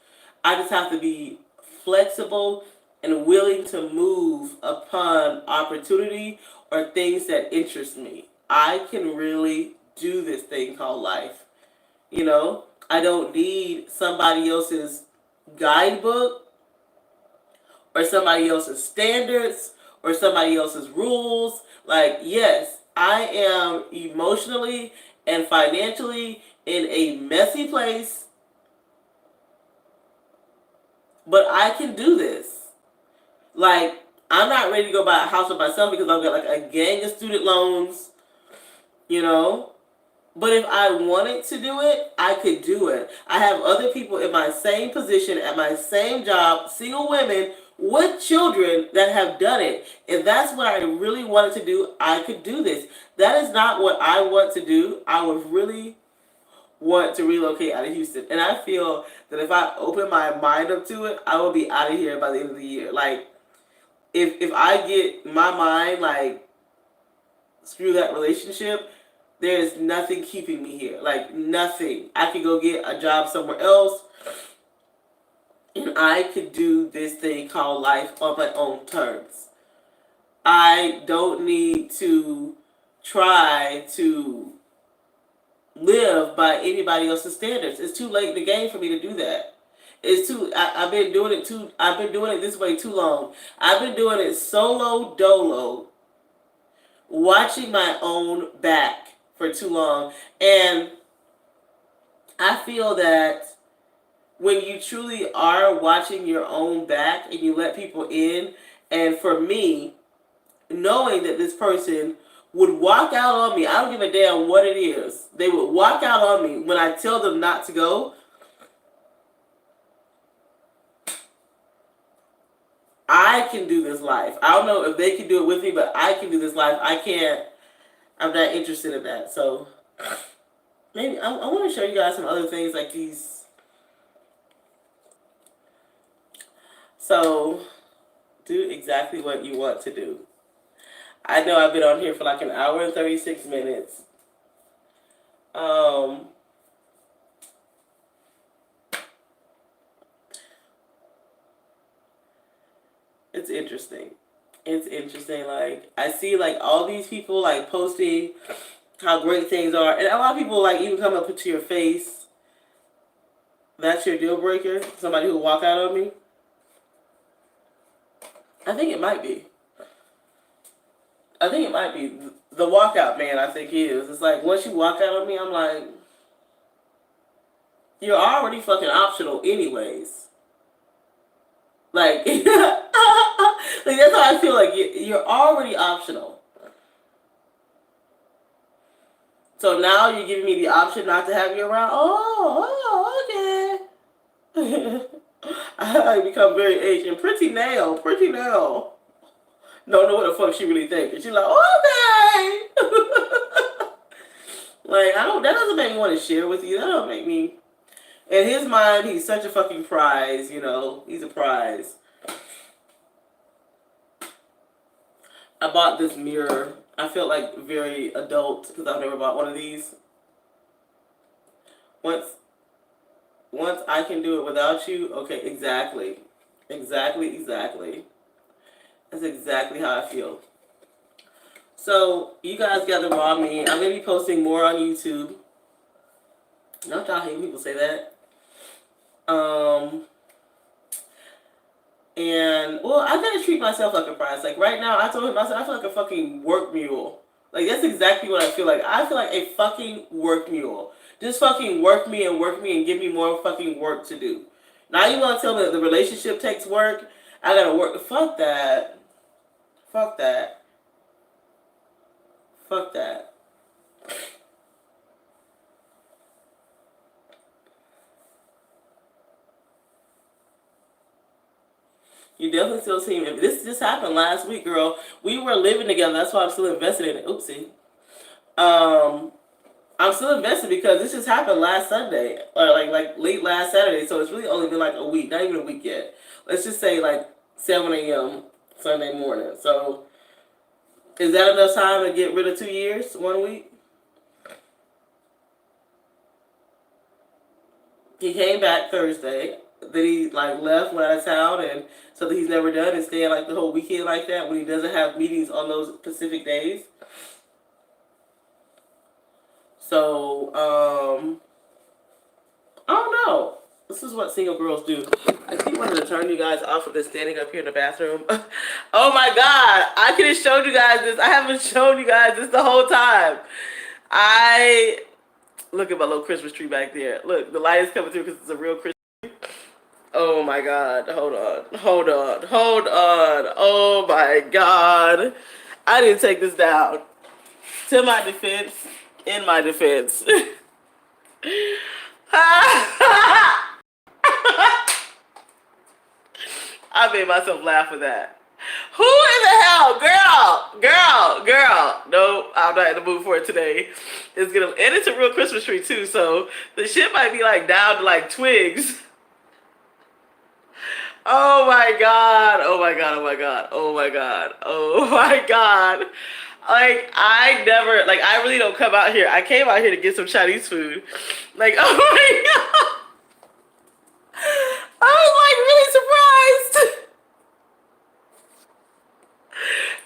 I just have to be flexible and willing to move upon opportunity or things that interest me. I can really do this thing called life. You know, I don't need somebody else's guidebook or somebody else's standards or somebody else's rules. Like, yes, I am emotionally and financially in a messy place, but I can do this. Like, I'm not ready to go buy a house for myself because I've got like a gang of student loans, you know. But if I wanted to do it, I could do it. I have other people in my same position, at my same job, single women with children that have done it. If that's what I really wanted to do, I could do this. That is not what I want to do. I would really want to relocate out of Houston. And I feel that if I open my mind up to it, I will be out of here by the end of the year. Like, if I get my mind, like, screw that relationship, there is nothing keeping me here. Like, nothing. I could go get a job somewhere else, and I could do this thing called life on my own terms. I don't need to try to live by anybody else's standards. It's too late in the game for me to do that. It's too. I've been doing it too. I've been doing it this way too long. I've been doing it solo dolo, watching my own back for too long, and I feel that when you truly are watching your own back and you let people in, and for me, knowing that this person would walk out on me, I don't give a damn what it is. They would walk out on me when I tell them not to go. I can do this life. I don't know if they can do it with me, but I can do this life. I can't. I'm not interested in that. So maybe I want to show you guys some other things like these. So do exactly what you want to do. I know I've been on here for like an hour and 36 minutes. Um, it's interesting. It's interesting. Like, I see like all these people like posting how great things are, and a lot of people like even come up to your face. That's your deal breaker. Somebody who walk out on me. I think it might be. I think it might be the walkout man. I think is. It's like once you walk out on me, I'm like, you're already fucking optional, anyways. Like, like that's how I feel. Like you're already optional. So now you're giving me the option not to have you around. Oh, okay. I become very Asian. Pretty nail. Don't know what the fuck she really thinking. She's like, okay. Like, I don't. That doesn't make me want to share with you. That don't make me. In his mind, he's such a fucking prize. You know, he's a prize. I bought this mirror. I felt like very adult because I've never bought one of these. Once I can do it without you, okay, exactly. That's exactly how I feel. So, you guys got the raw me. I'm going to be posting more on YouTube. Don't y'all hate people say that? And, well, I gotta treat myself like a prize. Like, right now, I told him, I said, I feel like a fucking work mule. Like, that's exactly what I feel like. I feel like a fucking work mule. Just fucking work me and give me more fucking work to do. Now you want to tell me that the relationship takes work? I gotta work. Fuck that. Fuck that. Fuck that. You definitely still see me. This just happened last week, girl. We were living together. That's why I'm still invested in it. Oopsie. I'm still invested because this just happened last Sunday, or like late last Saturday. So it's really only been like a week, not even a week yet. Let's just say like 7 a.m. Sunday morning. So is that enough time to get rid of 2 years, 1 week? He came back Thursday. Then he like left, went out of town, and something he's never done is staying like the whole weekend like that when he doesn't have meetings on those specific days. So, I don't know. This is what single girls do. I keep wanting to turn you guys off of this standing up here in the bathroom. Oh my god, I could have showed you guys this. I haven't shown you guys this the whole time. Look at my little Christmas tree back there. Look, the light is coming through because it's a real Christmas tree. Oh my god, hold on. Oh my god. I didn't take this down. In my defense. I made myself laugh for that. Who in the hell? Girl. No, I'm not in the mood for it today. And it's a real Christmas tree too, so the shit might be like down to like twigs. Oh my god. Like, I really don't come out here. I came out here to get some Chinese food. Like, oh my god. I was like really surprised.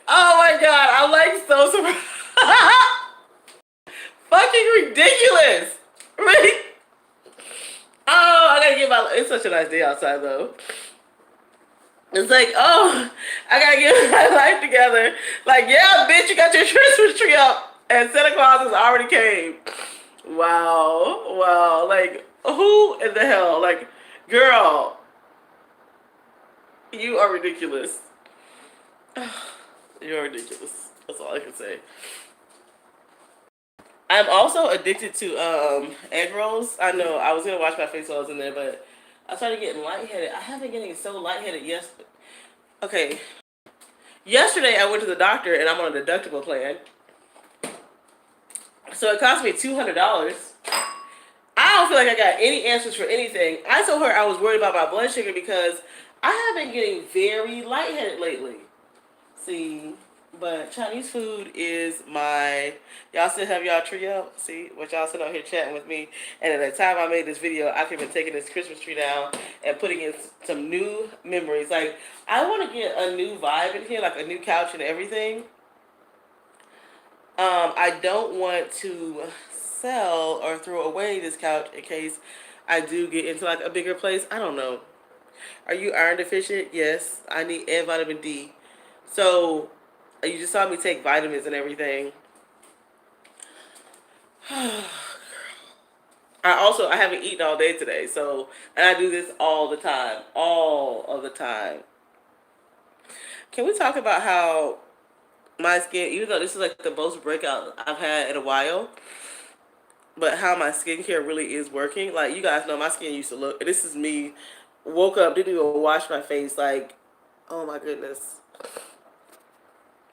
Oh my god, I'm like so surprised. Fucking ridiculous. Right? Oh, I gotta get it's such a nice day outside though. It's like, oh, I gotta get my life together. Like, yeah, bitch, you got your Christmas tree up and Santa Claus has already came. Wow. Like, who in the hell? Like, girl, you are ridiculous. You're ridiculous. That's all I can say. I'm also addicted to egg rolls. I know I was gonna wash my face while I was in there, but I started getting lightheaded. I have been getting so lightheaded. Yes. Okay. Yesterday I went to the doctor and I'm on a deductible plan, so it cost me $200. I don't feel like I got any answers for anything. I told her I was worried about my blood sugar because I have been getting very lightheaded lately. See, But Chinese food is my. Y'all still have y'all tree up? See what y'all sitting out here chatting with me. And at the time I made this video, I could have been taking this Christmas tree down and putting in some new memories. Like I want to get a new vibe in here, like a new couch and everything. I don't want to sell or throw away this couch in case I do get into like a bigger place. I don't know. Are you iron deficient? Yes, I need and vitamin D. So you just saw me take vitamins and everything. I haven't eaten all day today, so and I do this all of the time. Can we talk about how my skin, even though this is like the most breakout I've had in a while, but how my skincare really is working? Like you guys know, my skin used to look. This is me. Woke up, didn't even wash my face. Like, oh my goodness.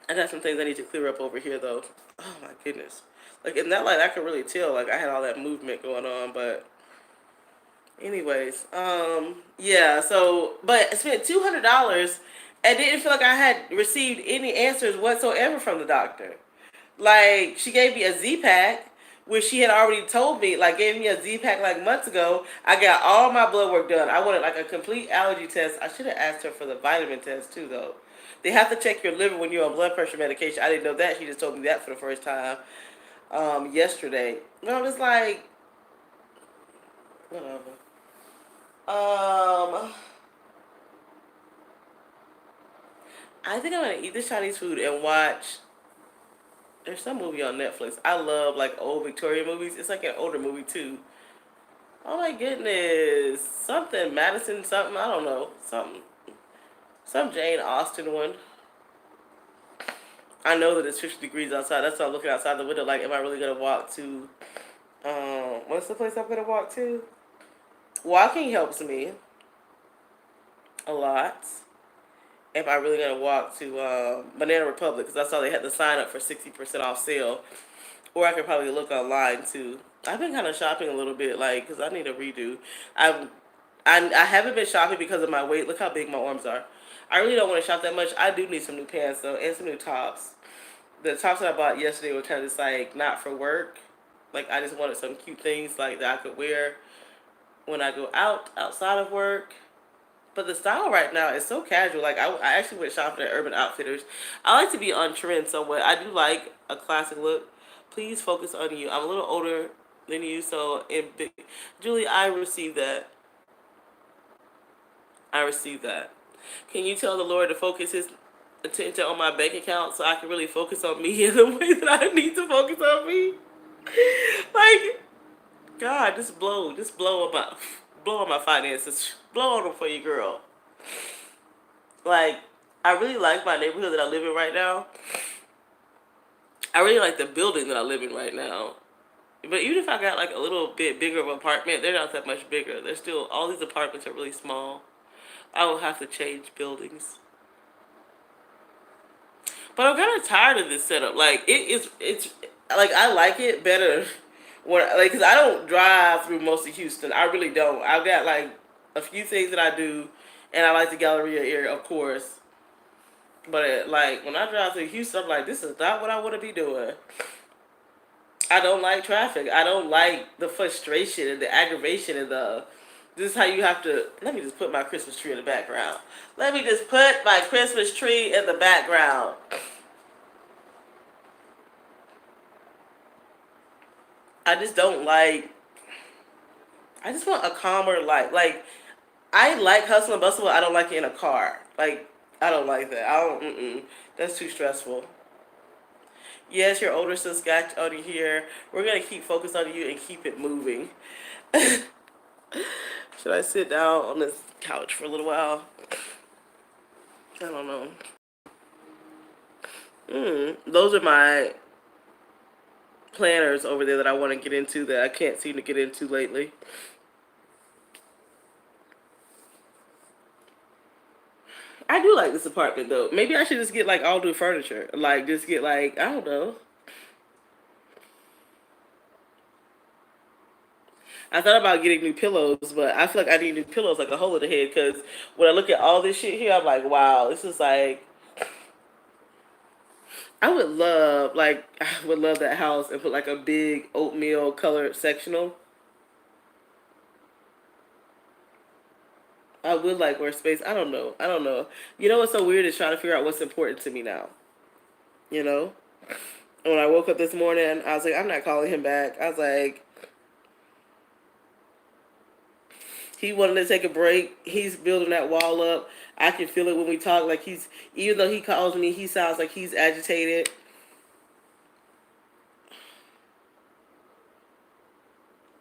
I got some things I need to clear up over here though. Oh my goodness. Like in that light, I could really tell like I had all that movement going on, but anyways, yeah. So, but I spent $200 and didn't feel like I had received any answers whatsoever from the doctor. Like she gave me a Z pack, which she had already told me, like gave me a Z pack like months ago. I got all my blood work done. I wanted like a complete allergy test. I should have asked her for the vitamin test too, though. They have to check your liver when you're on blood pressure medication. I didn't know that. She just told me that for the first time yesterday. And I was like, whatever. I think I'm gonna eat this Chinese food and watch. There's some movie on Netflix. I love like old Victorian movies. It's like an older movie too. Oh my goodness. Something Madison something. I don't know. Something. Some Jane Austen one. I know that it's 50 degrees outside. That's why I'm looking outside the window like, am I really gonna walk to what's the place I'm gonna walk to? Walking helps me a lot. If I really gonna walk to Banana Republic, because I saw they had the sign up for 60% off sale. Or I could probably look online too. I've been kind of shopping a little bit, like, because I need a redo. I, I haven't been shopping because of my weight. Look how big my arms are. I really don't want to shop that much. I do need some new pants though, and some new tops. The tops that I bought yesterday were kind of just like not for work. Like I just wanted some cute things like that I could wear when I go outside of work. But the style right now is so casual. Like I actually went shopping at Urban Outfitters. I like to be on trend somewhat. I do like a classic look. Please focus on you. I'm a little older than you, so Julie, I received that. I received that. Can you tell the Lord to focus His attention on my bank account so I can really focus on me in the way that I need to focus on me? Like, God, blow on my finances, blow on them for you, girl. Like, I really like my neighborhood that I live in right now. I really like the building that I live in right now. But even if I got like a little bit bigger of an apartment, they're not that much bigger. They're still, all these apartments are really small. I will have to change buildings. But I'm kind of tired of this setup. Like it's like I like it better when like because I don't drive through most of Houston. I really don't. I've got like a few things that I do, and I like the Galleria area, of course. But like when I drive through Houston, I'm like, this is not what I want to be doing. I don't like traffic. I don't like the frustration and the aggravation and the. This is how you have to. Let me just put my Christmas tree in the background. Let me just put my Christmas tree in the background. I just don't like. I just want a calmer life. Like I like hustle and bustle, but I don't like it in a car. Like I don't like that. I don't. That's too stressful. Yes, your older sis got on you here. We're gonna keep focused on you and keep it moving. Should I sit down on this couch for a little while? I don't know. Those are my planners over there that I want to get into that I can't seem to get into lately. I do like this apartment though. Maybe I should just get like all new furniture. Like just get like I don't know. I thought about getting new pillows, but I feel like I need new pillows like a hole in the head because when I look at all this shit here, I'm like, wow, this is like I would love, like, I would love that house and put like a big oatmeal colored sectional. I would like more space. I don't know. I don't know. You know what's so weird is trying to figure out what's important to me now. You know? When I woke up this morning, I was like, I'm not calling him back. I was like, he wanted to take a break. He's building that wall up. I can feel it when we talk. Like he's, even though he calls me, he sounds like he's agitated.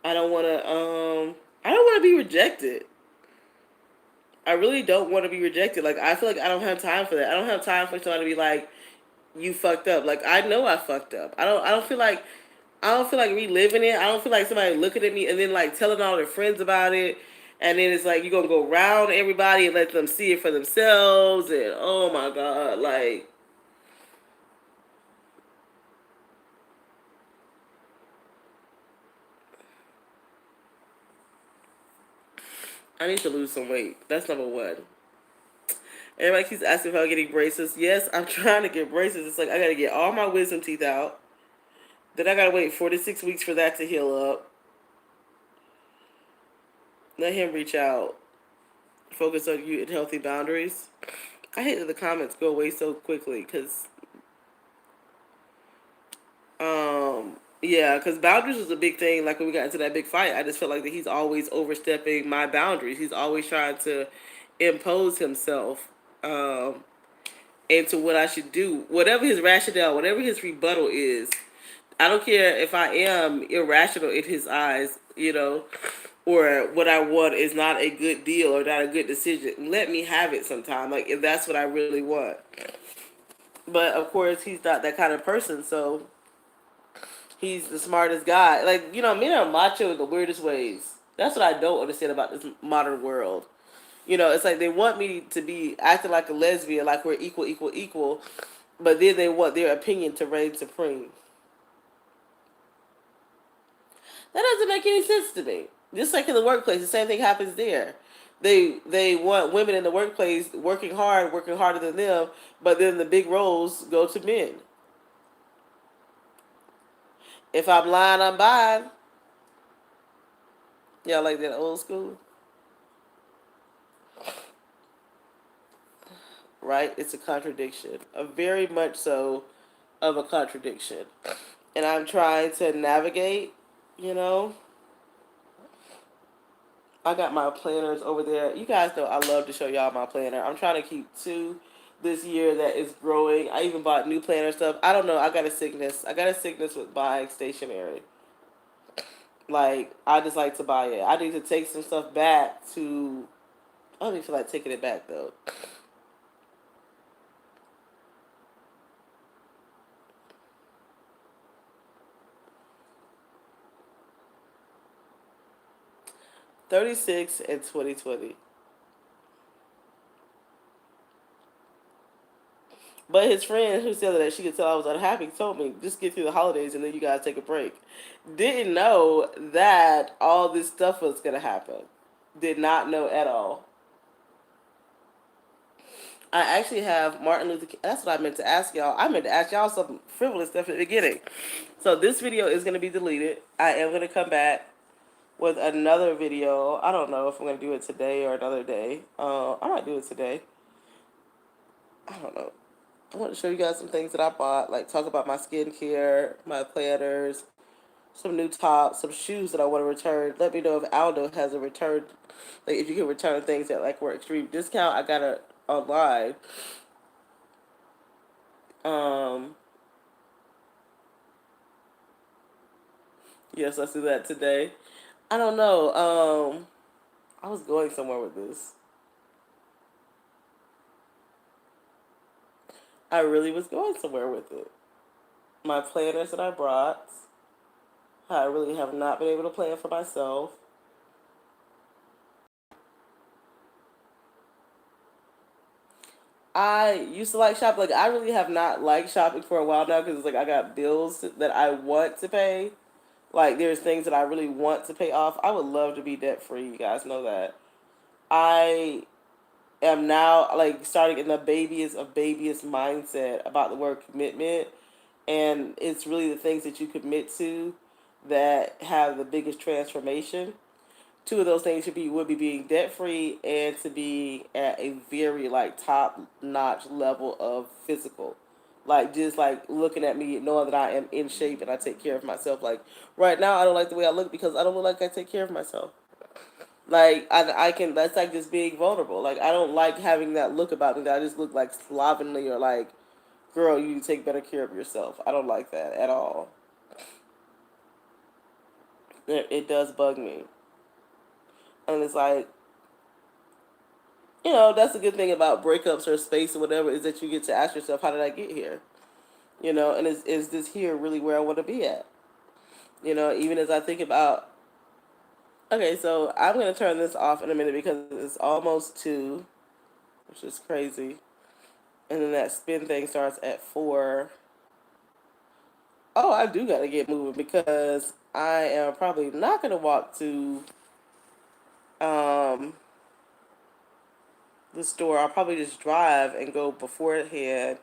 I don't want to, I don't want to be rejected. I really don't want to be rejected. Like I feel like I don't have time for that. I don't have time for somebody to be like, "You fucked up." Like I know I fucked up. I don't feel like. I don't feel like reliving it. I don't feel like somebody looking at me and then like telling all their friends about it, and then it's like you're gonna go around everybody and let them see it for themselves. And oh my god, like I need to lose some weight. That's number one. Everybody keeps asking if I'm getting braces. Yes, I'm trying to get braces. It's like I gotta get all my wisdom teeth out. Then I gotta wait 4 to 6 weeks for that to heal up. Let him reach out. Focus on you and healthy boundaries. I hate that the comments go away so quickly because, yeah, because boundaries was a big thing. Like when we got into that big fight, I just felt like that he's always overstepping my boundaries. He's always trying to impose himself into what I should do. Whatever his rationale, whatever his rebuttal is, I don't care if I am irrational in his eyes, or what I want is not a good deal or not a good decision. Let me have it sometime, like if that's what I really want. But of course, he's not that kind of person, so he's the smartest guy. Like, men are macho in the weirdest ways. That's what I don't understand about this modern world. It's like they want me to be acting like a lesbian, like we're equal, equal, equal, but then they want their opinion to reign supreme. That doesn't make any sense to me. Just like in the workplace, the same thing happens there. They want women in the workplace working hard, working harder than them, but then the big roles go to men. If I'm lying, I'm buying. Y'all like that old school? Right? It's a contradiction. A very much so of a contradiction. And I'm trying to navigate, you know. I got my planners over there. You guys know I love to show y'all my planner. I'm trying to keep two this year that is growing. I even bought new planner stuff. I don't know. I got a sickness. I got a sickness with buying stationery. Like, I just like to buy it. I need to take some stuff back to. I don't even feel like taking it back, though. 36 in 2020. But his friend who said that she could tell I was unhappy told me, just get through the holidays and then you guys take a break. Didn't know that all this stuff was going to happen. Did not know at all. I actually have Martin Luther King. That's what I meant to ask y'all. I meant to ask y'all some frivolous stuff at the beginning. So this video is going to be deleted. I am going to come back with another video. I don't know if I'm going to do it today or another day. I might do it today. I don't know. I want to show you guys some things that I bought, like talk about my skincare, my planners, some new tops, some shoes that I want to return. Let me know if Aldo has a return, like if you can return things that like were extreme discount. I got it online. Um, yes, let's do that today. I don't know. I was going somewhere with this. I really was going somewhere with it. My planners that I brought. I really have not been able to plan for myself. I used to like shopping. Like I really have not liked shopping for a while now because it's like I got bills that I want to pay. Like there's things that I really want to pay off. I would love to be debt free. You guys know that. I am now like starting in the babyest mindset about the word commitment, and it's really the things that you commit to that have the biggest transformation. Two of those things would be being debt free and to be at a very like top notch level of physical. Like just like looking at me, knowing that I am in shape and I take care of myself. Like right now, I don't like the way I look because I don't look like I take care of myself. Like I can that's like just being vulnerable. Like I don't like having that look about me that I just look like slovenly or like, girl, you take better care of yourself. I don't like that at all. It does bug me, and it's like, that's a good thing about breakups or space or whatever, is that you get to ask yourself, how did I get here? And is this here really where I want to be at? Even as I think about, okay, so I'm going to turn this off in a minute because it's almost 2, which is crazy. And then that spin thing starts at 4. Oh, I do got to get moving because I am probably not going to walk to um, the store. I'll probably just drive and go beforehand.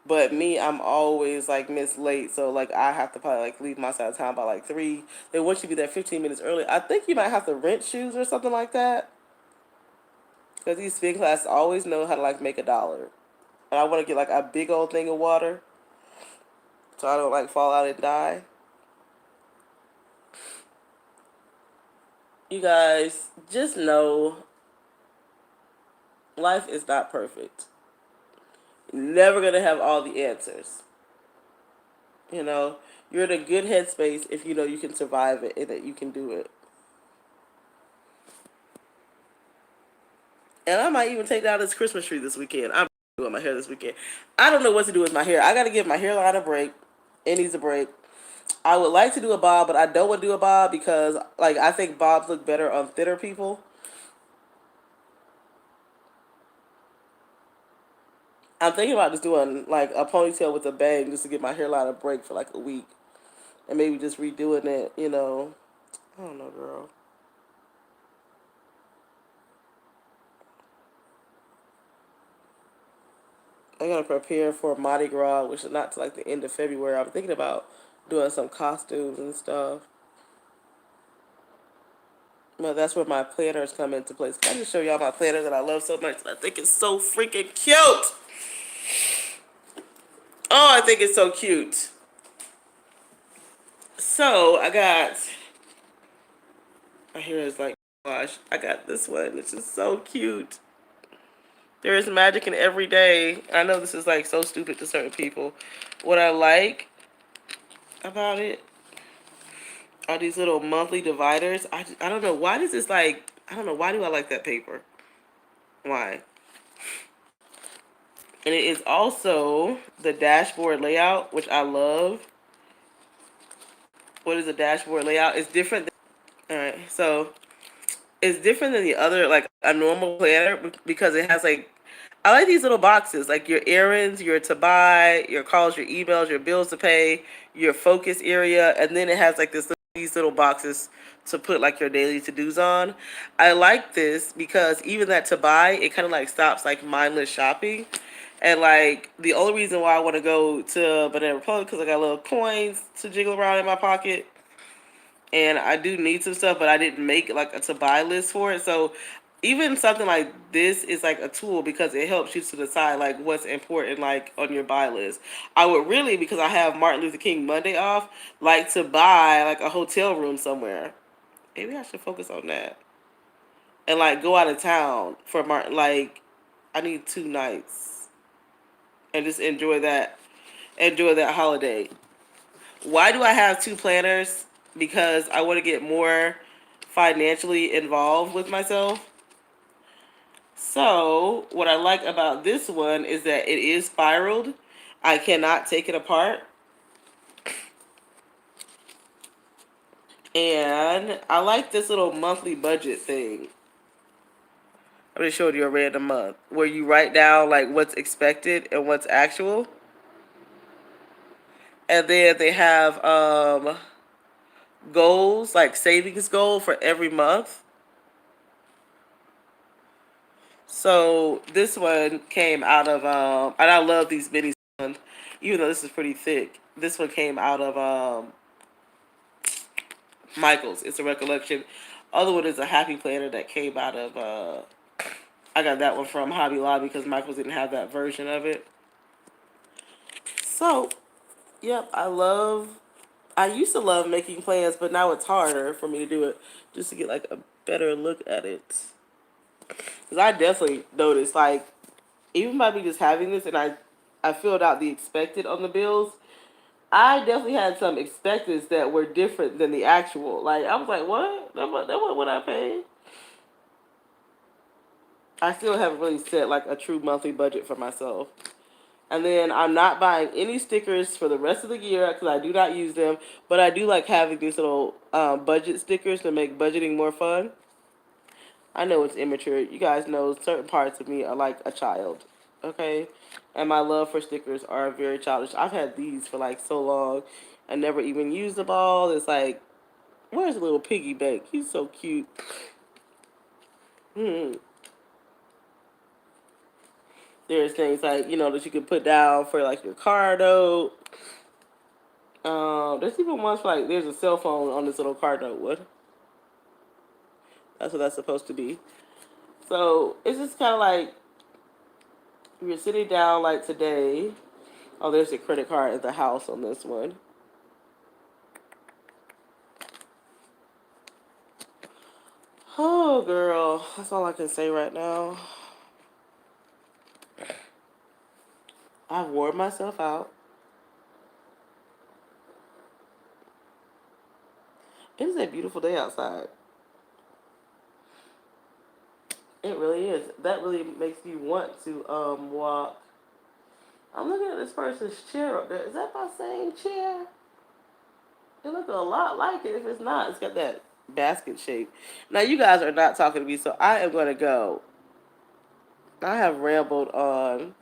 But me, I'm always like miss late, so like I have to probably like leave my side of town by like 3. They want you to be there 15 minutes early. I think you might have to rent shoes or something like that, because these spin classes always know how to like make $1. And I want to get like a big old thing of water, so I don't like fall out and die. You guys just know life is not perfect. You're never gonna have all the answers. You know, you're in a good headspace if you know you can survive it and that you can do it. And I might even take down this Christmas tree this weekend. I'm doing my hair this weekend. I don't know what to do with my hair. I got to give my hairline a break. It needs a break. I would like to do a bob, but I don't want to do a bob because, like, I think bobs look better on thinner people. I'm thinking about just doing, like, a ponytail with a bang just to give my hairline a break for, like, a week. And maybe just redoing it. I don't know, girl. I gotta prepare for Mardi Gras, which is not to like the end of February. I'm thinking about doing some costumes and stuff. Well, that's where my planners come into place. Can I just show y'all my planner that I love so much? I think it's so freaking cute. Oh, I think it's so cute. So I got, my hair is like, gosh, I got this one. It's just so cute. There is magic in every day. I know this is like so stupid to certain people. What I like about it are these little monthly dividers. I don't know. Why does this like, I don't know. Why do I like that paper? Why? And it is also the dashboard layout, which I love. What is a dashboard layout? It's different. All right. So it's different than the other, like a normal planner, because it has like, I like these little boxes, like your errands, your to buy, your calls, your emails, your bills to pay, your focus area, and then it has like these little boxes to put like your daily to dos on. I like this because even that to buy, it kind of like stops like mindless shopping. And like the only reason why I want to go to Banana Republic because I got little coins to jiggle around in my pocket, and I do need some stuff, but I didn't make like a to buy list for it. So even something like this is like a tool because it helps you to decide like what's important like on your buy list. I would really, because I have Martin Luther King Monday off, like to buy like a hotel room somewhere. Maybe I should focus on that and like go out of town for Martin. Like I need 2 nights and just enjoy that holiday. Why do I have 2 planners? Because I want to get more financially involved with myself. So, what I like about this one is that it is spiraled. I cannot take it apart. And I like this little monthly budget thing. I'm just showing you a random month where you write down like what's expected and what's actual. And then they have goals, like savings goal for every month. So this one came out of and I love these minis, even though this is pretty thick. This one came out of Michaels. It's a recollection. Other one is a Happy Planner that came out of I got that one from Hobby Lobby because Michaels didn't have that version of it. So, yep, I used to love making plans, but now it's harder for me to do it just to get like a better look at it. Because I definitely noticed, like, even by me just having this and I filled out the expected on the bills, I definitely had some expecteds that were different than the actual. Like, I was like, what? That wasn't what I paid. I still haven't really set like a true monthly budget for myself. And then I'm not buying any stickers for the rest of the year because I do not use them. But I do like having these little budget stickers to make budgeting more fun. I know it's immature. You guys know certain parts of me are like a child. Okay? And my love for stickers are very childish. I've had these for like so long. I never even used them all. It's like, where's the little piggy bank? He's so cute. Hmm. There's things like, that you can put down for like your car note. There's even ones for like, there's a cell phone on this little card note. What? That's what that's supposed to be. So it's just kind of like you're sitting down like today. Oh, there's a credit card at the house on this one. Oh, girl. That's all I can say right now. I've worn myself out. It is a beautiful day outside. It really is. That really makes me want to walk. I'm looking at this person's chair up there. Is that my same chair? It looks a lot like it. If it's not, it's got that basket shape. Now you guys are not talking to me, so I am going to go. I have rambled on.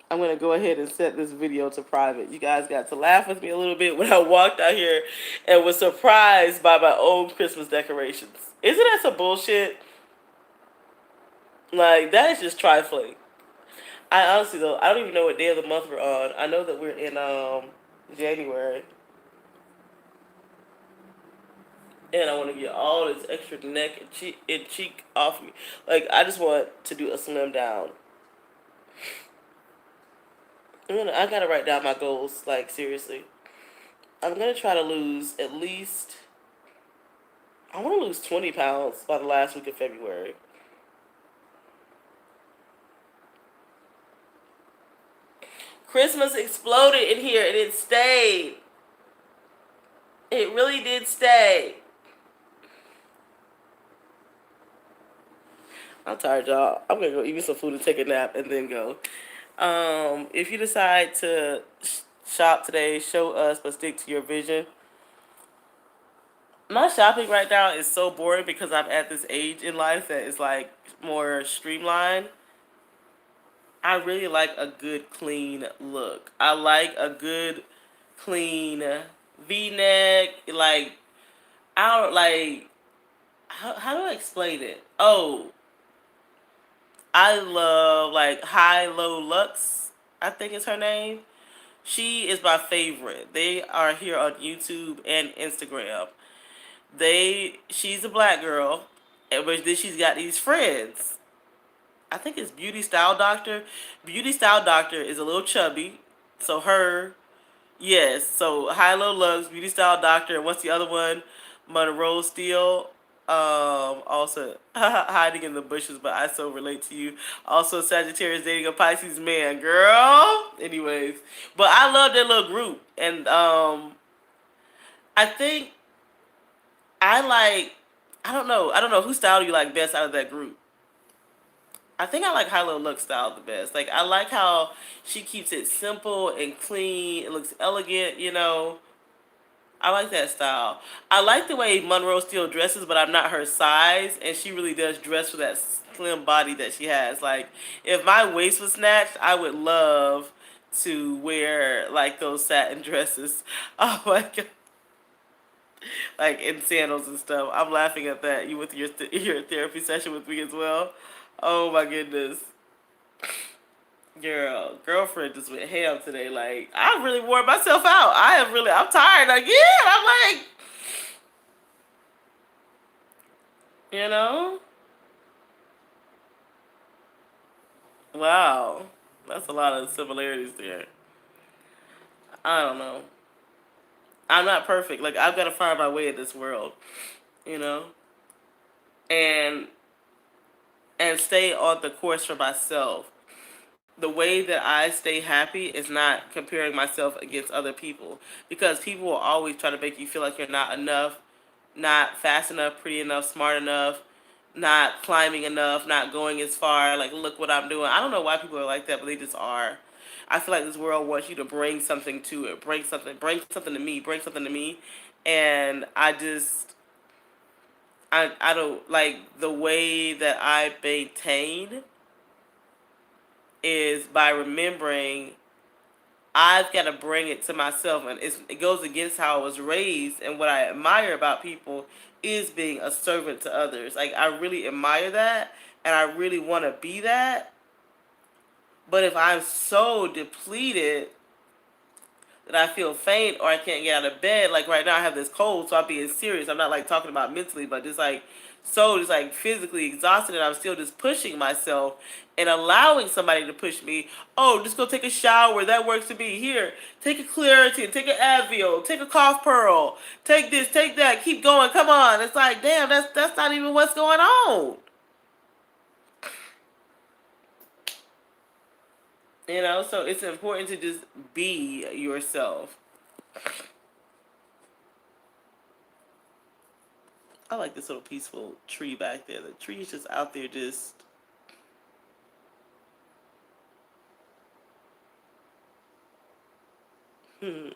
I'm going to go ahead and set this video to private. You guys got to laugh with me a little bit when I walked out here and was surprised by my own Christmas decorations. Isn't that some bullshit? Like, that is just trifling. I honestly, though, I don't even know what day of the month we're on. I know that we're in January. And I want to get all this extra neck and cheek off me. Like, I just want to do a slim down. I gotta write down my goals, like, seriously. I'm gonna try to lose at least, I want to lose 20 pounds by the last week of February. Christmas exploded in here and it stayed. It really did stay. I'm tired, y'all. I'm gonna go eat me some food and take a nap and then go. If you decide to shop today, show us, but stick to your vision. My shopping right now is so boring because I'm at this age in life that is like more streamlined. I really like a good clean look. I like a good clean V-neck. Like, I don't like, how do I explain it? Oh, I love like High Low Lux, I think is her name. She is my favorite. They are here on YouTube and Instagram. She's a black girl, but then she's got these friends. I think it's Beauty Style Doctor. Beauty Style Doctor is a little chubby, so her, yes. So High Low Lux, Beauty Style Doctor, and what's the other one? Monroe Steele. Also hiding in the bushes, but I so relate to you. Also, Sagittarius dating a Pisces man, girl. Anyways, but I love their little group, and I think I like. I don't know. I don't know who style do you like best out of that group. I think I like High Low Look style the best. Like, I like how she keeps it simple and clean. It looks elegant, you know. I like that style. I like the way Monroe Steele dresses, but I'm not her size, and she really does dress for that slim body that she has. Like, if my waist was snatched, I would love to wear like those satin dresses. Oh my god, like in sandals and stuff. I'm laughing at that. You with your therapy session with me as well. Oh my goodness. Girlfriend just went ham today. Like, I really wore myself out. I'm tired again. I'm like, you know? Wow. That's a lot of similarities there. I don't know. I'm not perfect. Like, I've got to find my way in this world, you know? And stay on the course for myself. The way that I stay happy is not comparing myself against other people, because people will always try to make you feel like you're not enough, not fast enough, pretty enough, smart enough, not climbing enough, not going as far. Like, look what I'm doing. I don't know why people are like that, but they just are. I feel like this world wants you to bring something to it, bring something to me, bring something to me, and I don't like the way that I maintain is by remembering I've got to bring it to myself, and it goes against how I was raised. And what I admire about people is being a servant to others. Like, I really admire that, and I really want to be that. But if I'm so depleted that I feel faint or I can't get out of bed. Like right now, I have this cold, so I'm being serious. I'm not like talking about mentally, but just like physically exhausted, and I'm still just pushing myself and allowing somebody to push me. Oh, just go take a shower. That works to be here. Take a Claritin, take an Advil, take a cough pearl, take this, take that. Keep going. Come on. It's like, damn, that's not even what's going on. You know, so it's important to just be yourself. I like this little peaceful tree back there. The tree is just out there just. Hmm.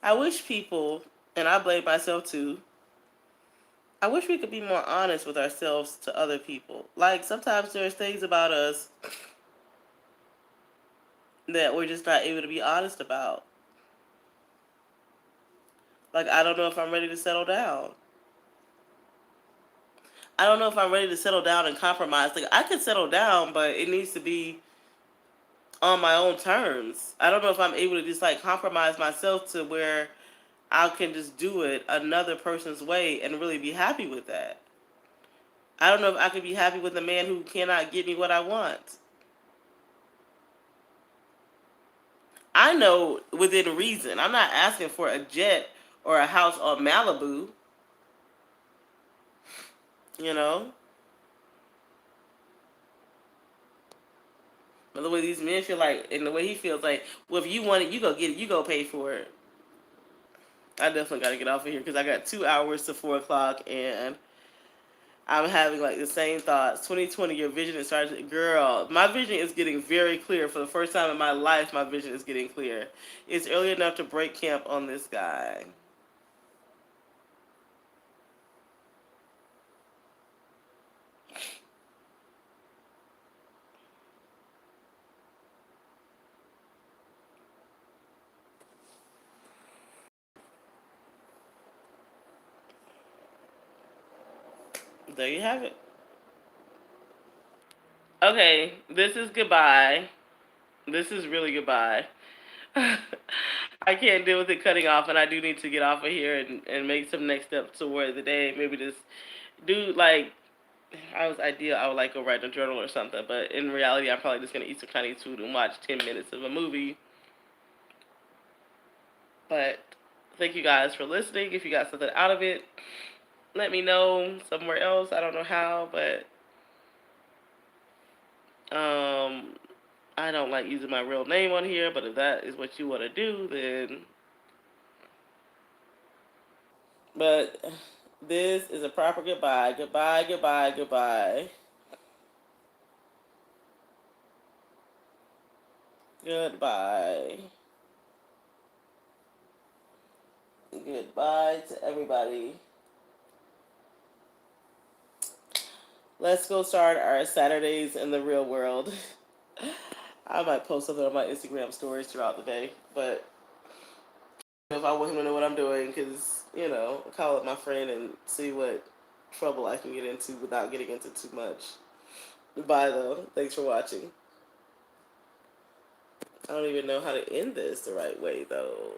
I wish people, and I blame myself too, I wish we could be more honest with ourselves to other people. Like, sometimes there's things about us that we're just not able to be honest about. Like, I don't know if I'm ready to settle down. I don't know if I'm ready to settle down and compromise. Like, I could settle down, but it needs to be on my own terms. I don't know if I'm able to just like compromise myself to where I can just do it another person's way and really be happy with that. I don't know if I can be happy with a man who cannot give me what I want. I know within reason. I'm not asking for a jet or a house on Malibu, you know? But the way these men feel like, and the way he feels like, well, if you want it, you go get it, you go pay for it. I definitely got to get off of here because I got 2 hours to 4 o'clock, and I'm having like the same thoughts. 2020, your vision is starting. Girl, my vision is getting very clear. For the first time in my life, my vision is getting clear. It's early enough to break camp on this guy. There you have it. Okay, this is goodbye. This is really goodbye. I can't deal with it cutting off, and I do need to get off of here and make some next steps toward the day. Maybe just do like I was ideal. I would like go write a journal or something, but in reality, I'm probably just gonna eat some Chinese food and watch 10 minutes of a movie. But thank you guys for listening. If you got something out of it, let me know somewhere else. I don't know how, but um, I don't like using my real name on here. But if that is what you want to do, then. But this is a proper goodbye. Goodbye, goodbye, goodbye. Goodbye. Goodbye to everybody. Let's go start our Saturdays in the real world. I might post something on my Instagram stories throughout the day, but if I want him to know what I'm doing, because, you know, call up my friend and see what trouble I can get into without getting into too much. Bye, though. Thanks for watching. I don't even know how to end this the right way, though.